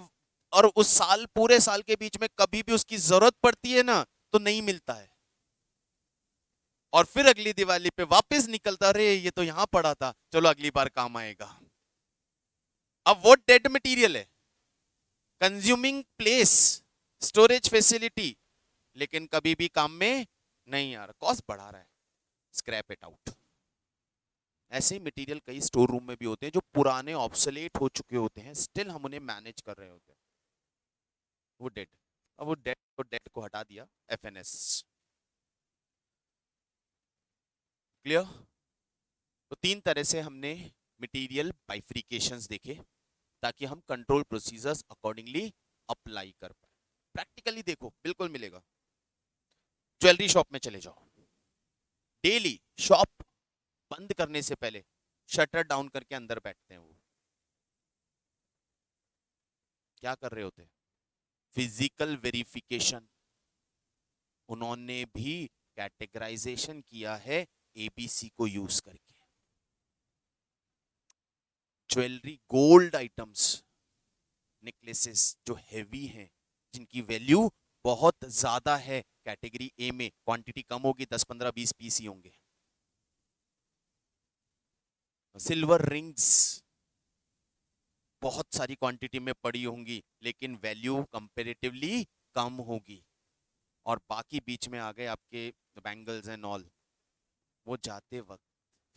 और उस साल पूरे साल के बीच में कभी भी उसकी जरूरत पड़ती है ना तो नहीं मिलता है, और फिर अगली दिवाली पे वापस निकलता, अरे ये तो यहां पड़ा था, चलो अगली बार काम आएगा। अब वो डेड मटेरियल है, कंज्यूमिंग प्लेस, स्टोरेज फैसिलिटी, लेकिन कभी भी काम में नहीं आ रहा, कॉस्ट बढ़ा रहा है, स्क्रैप इट आउट। ऐसे ही मटेरियल कई स्टोर रूम में भी होते हैं जो पुराने ऑब्सोलेट हो चुके होते हैं, स्टिल हम उन्हें मैनेज कर रहे होते हैं, वो डेड। अब वो डेड को हटा दिया, एफएनएस। क्लियर? तो 3 तरह से हमने मटेरियल बाइफरिकेशंस देखे ताकि हम कंट्रोल प्रोसीजर्स अकॉर्डिंगली अप्लाई कर पाए। प्रैक्टिकली देखो बिल्कुल मिलेगा। ज्वेलरी शॉप में चले जाओ, डेली शॉप बंद करने से पहले शटर डाउन करके अंदर बैठते हैं, वो क्या कर रहे होते हैं? Physical verification. उन्होंने भी कैटेगराइजेशन किया है एबीसी को यूज करके। ज्वेलरी, गोल्ड आइटम्स, नेकलेसेस जो हैवी हैं, जिनकी वैल्यू बहुत ज्यादा है, कैटेगरी ए में, क्वांटिटी कम होगी, 10 15 20 पीस ही होंगे। सिल्वर रिंग्स बहुत सारी क्वांटिटी में पड़ी होंगी लेकिन वैल्यू कंपैरेटिवली कम होगी। और बाकी बीच में आ गए आपके बैंगल्स एंड ऑल, वो जाते वक्त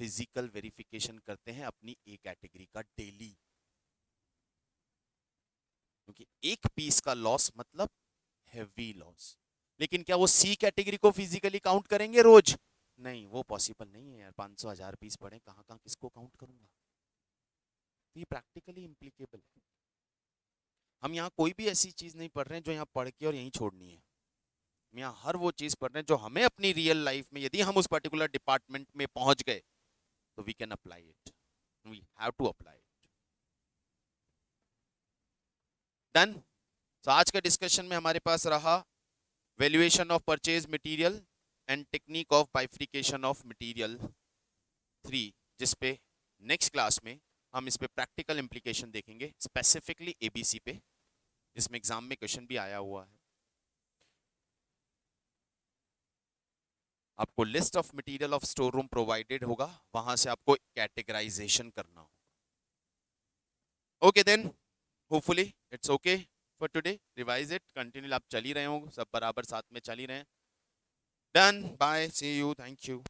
फिजिकल वेरिफिकेशन करते हैं अपनी ए कैटेगरी का डेली, क्योंकि एक पीस का लॉस मतलब हैवी लॉस। लेकिन क्या वो सी कैटेगरी को फिजिकली काउंट करेंगे रोज? नहीं, वो पॉसिबल नहीं है यार, 500 1000 पीस पड़े, कहाँ कहाँ किसको काउंट करूंगा। तो ये प्रैक्टिकली इम्प्लीकेबल है। हम यहाँ कोई भी ऐसी चीज नहीं पढ़ रहे हैं जो यहाँ पढ़ के और यहीं छोड़नी है। हम यहाँ हर वो चीज पढ़ रहे हैं जो हमें अपनी रियल लाइफ में, यदि हम उस पर्टिकुलर डिपार्टमेंट में पहुंच गए तो we can apply it, we have to apply it. Done. तो आज का डिस्कशन में हमारे पास रहा valuation of purchase material and technique of bifurcation of material 3, जिसपे नेक्स्ट क्लास में हम इस पे प्रैक्टिकल इंप्लीकेशन देखेंगे, स्पेसिफिकली एबीसी पे। जिसमें एग्जाम में क्वेश्चन भी आया हुआ है। आपको list of material of store room provided होगा, वहां से आपको कैटेगराइजेशन करना होगा। Okay then, hopefully it's okay for today, revise it, continue आप चल ही रहे हो, सब बराबर साथ में चल ही रहे हैं। Done, bye, see you, thank you.